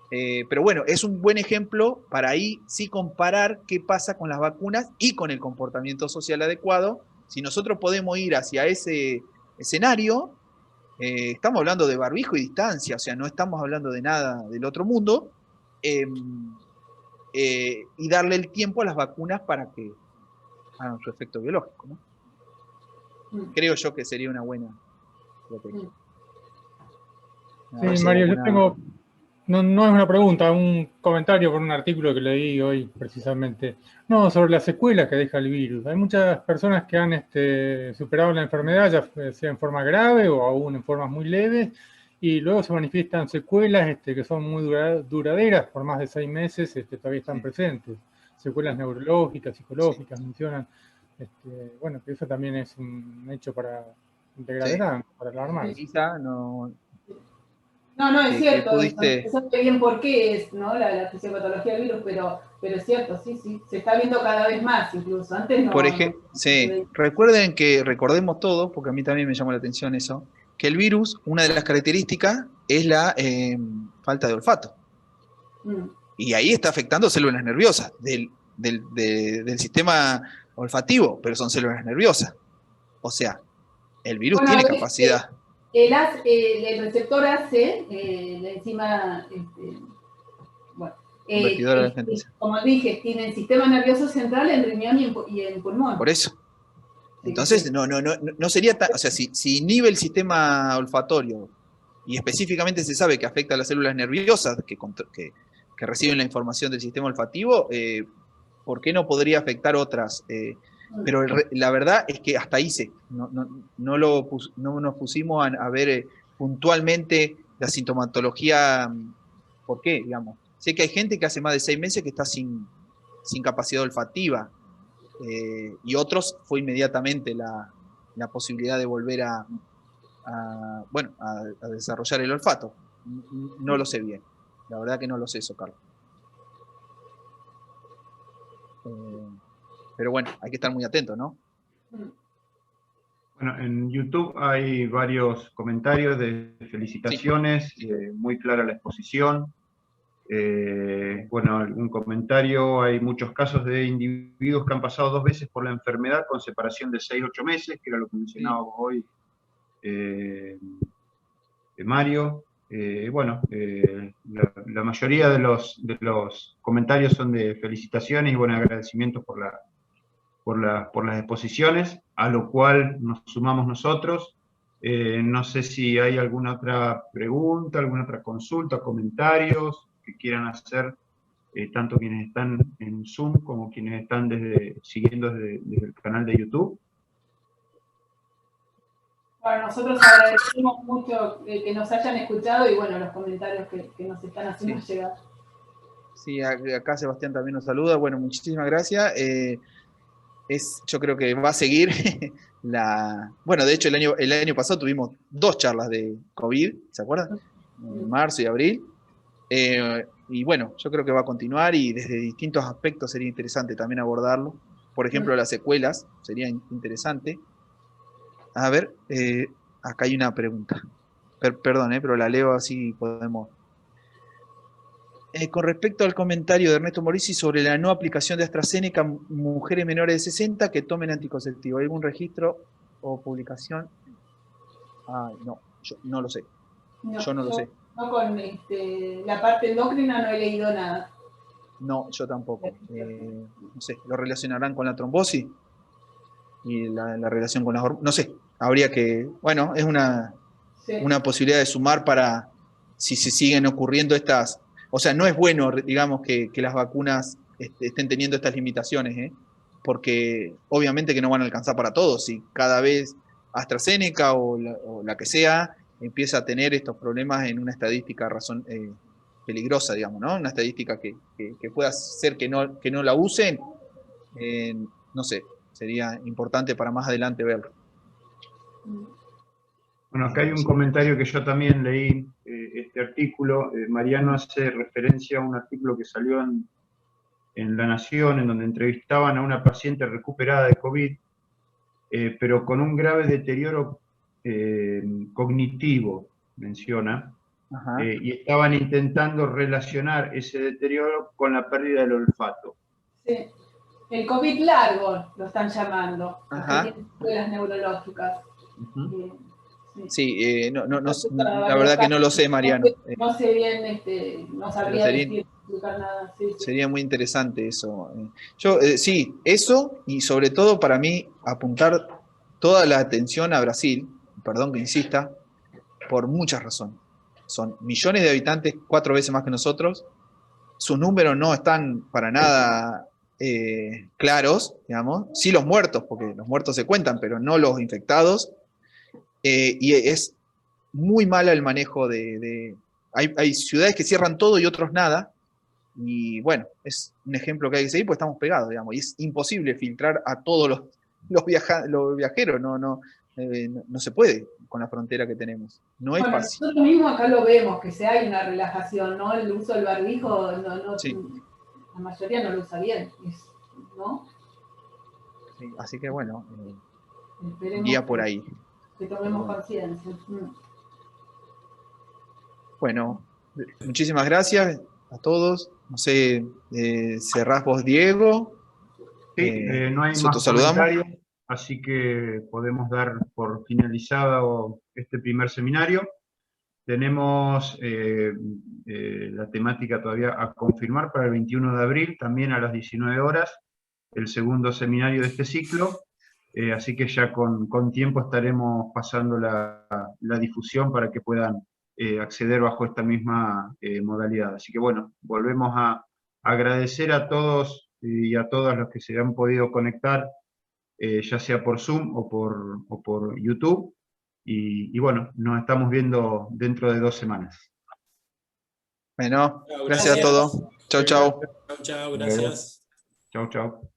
Pero bueno, es un buen ejemplo para ahí sí comparar qué pasa con las vacunas y con el comportamiento social adecuado. Si nosotros podemos ir hacia ese escenario, estamos hablando de barbijo y distancia, o sea, no estamos hablando de nada del otro mundo, y darle el tiempo a las vacunas para que hagan su efecto biológico, ¿no? Creo yo que sería una buena estrategia. Sí, Mario, yo tengo, no es una pregunta, un comentario por un artículo que leí hoy precisamente. No, sobre las secuelas que deja el virus. Hay muchas personas que han superado la enfermedad, ya sea en forma grave o aún en formas muy leves, y luego se manifiestan secuelas que son muy duraderas, por más de 6 meses todavía están presentes. Secuelas neurológicas, psicológicas, mencionan. Bueno, que eso también es un hecho de gravedad, para alarmar. Quizá no... No, es cierto. Pudiste... No sé bien por qué es, ¿no? la fisiopatología del virus, pero es cierto, sí, se está viendo cada vez más, incluso. Antes no. Por ejemplo, sí. Recordemos todos, porque a mí también me llamó la atención eso, que el virus, una de las características es la falta de olfato. Y ahí está afectando células nerviosas del sistema olfativo, pero son células nerviosas. O sea, el virus tiene capacidad. El receptor AC, la enzima, como dije, tiene el sistema nervioso central en riñón y en pulmón. Por eso. Entonces, no sería tan, o sea, si inhibe el sistema olfatorio y específicamente se sabe que afecta a las células nerviosas que reciben la información del sistema olfativo, ¿por qué no podría afectar otras? Pero la verdad es que hasta ahí no nos pusimos a ver puntualmente la sintomatología. ¿Por qué? Digamos, sé que hay gente que hace más de 6 meses que está sin capacidad olfativa. Y otros fue inmediatamente la posibilidad de volver a desarrollar el olfato. No lo sé bien, la verdad que no lo sé eso, Carlos. Pero bueno, hay que estar muy atento, ¿no? Bueno, en YouTube hay varios comentarios de felicitaciones, muy clara la exposición. Bueno, algún comentario, hay muchos casos de individuos que han pasado 2 veces por la enfermedad con separación de 6 a 8 meses, que era lo que mencionaba hoy Mario. Bueno, la mayoría de los comentarios son de felicitaciones y buenos agradecimientos por las exposiciones, a lo cual nos sumamos nosotros. No sé si hay alguna otra pregunta, alguna otra consulta, comentarios que quieran hacer, tanto quienes están en Zoom como quienes están siguiendo desde el canal de YouTube. Bueno, nosotros agradecemos mucho que nos hayan escuchado y bueno, los comentarios que nos están haciendo llegar. Sí, acá Sebastián también nos saluda. Bueno, muchísimas gracias. Yo creo que va a seguir Bueno, de hecho el año pasado tuvimos 2 charlas de COVID, ¿se acuerdan? En marzo y abril. Y bueno, yo creo que va a continuar y desde distintos aspectos sería interesante también abordarlo. Por ejemplo, las secuelas, sería interesante. A ver, acá hay una pregunta. Perdón, pero la leo así podemos. Con respecto al comentario de Ernesto Morisi sobre la no aplicación de AstraZeneca a mujeres menores de 60 que tomen anticonceptivo, ¿hay algún registro o publicación? No, yo no lo sé. Yo no lo sé. No, con la parte endocrina no he leído nada. No, yo tampoco. No sé, ¿lo relacionarán con la trombosis? Y la relación con las hormonas. No sé, habría que... Bueno, es una posibilidad de sumar para si se siguen ocurriendo estas... O sea, no es bueno, digamos, que las vacunas estén teniendo estas limitaciones, porque obviamente que no van a alcanzar para todos. Y cada vez AstraZeneca o la que sea empieza a tener estos problemas en una estadística peligrosa, digamos, ¿no? Una estadística que pueda hacer que no la usen, no sé, sería importante para más adelante verlo. Bueno, acá hay un comentario que yo también leí, este artículo. Mariano hace referencia a un artículo que salió en La Nación, en donde entrevistaban a una paciente recuperada de COVID, pero con un grave deterioro cognitivo, menciona, y estaban intentando relacionar ese deterioro con la pérdida del olfato. Sí, el COVID largo lo están llamando, las secuelas neurológicas. Sí, la verdad que no lo sé, Mariano. No sé bien, no sabría explicar nada. Sí. Sería muy interesante eso. Sí, eso, y sobre todo para mí apuntar toda la atención a Brasil, perdón que insista, por muchas razones. Son millones de habitantes, 4 veces más que nosotros. Sus números no están para nada claros, digamos. Sí los muertos, porque los muertos se cuentan, pero no los infectados. Y es muy mala el manejo hay ciudades que cierran todo y otros nada. Y bueno, es un ejemplo que hay que seguir porque estamos pegados, digamos. Y es imposible filtrar a todos los viajeros. No se puede con la frontera que tenemos. No es fácil. Nosotros mismos acá lo vemos, que hay una relajación, ¿no? El uso del barbijo, sí. La mayoría no lo usa bien, ¿no? Sí, así que bueno, guía por ahí. Que tomemos conciencia. Bueno, muchísimas gracias a todos. No sé, cerrás vos, Diego. Sí, no hay más comentarios, así que podemos dar por finalizado este primer seminario. Tenemos la temática todavía a confirmar para el 21 de abril, también a las 19 horas, el segundo seminario de este ciclo. Así que ya con tiempo estaremos pasando la difusión para que puedan acceder bajo esta misma modalidad. Así que bueno, volvemos a agradecer a todos y a todas los que se han podido conectar, ya sea por Zoom o por YouTube. Y bueno, nos estamos viendo dentro de 2 semanas. Bueno, gracias a todos. Chau, chau. Chau, gracias. Chau, chau.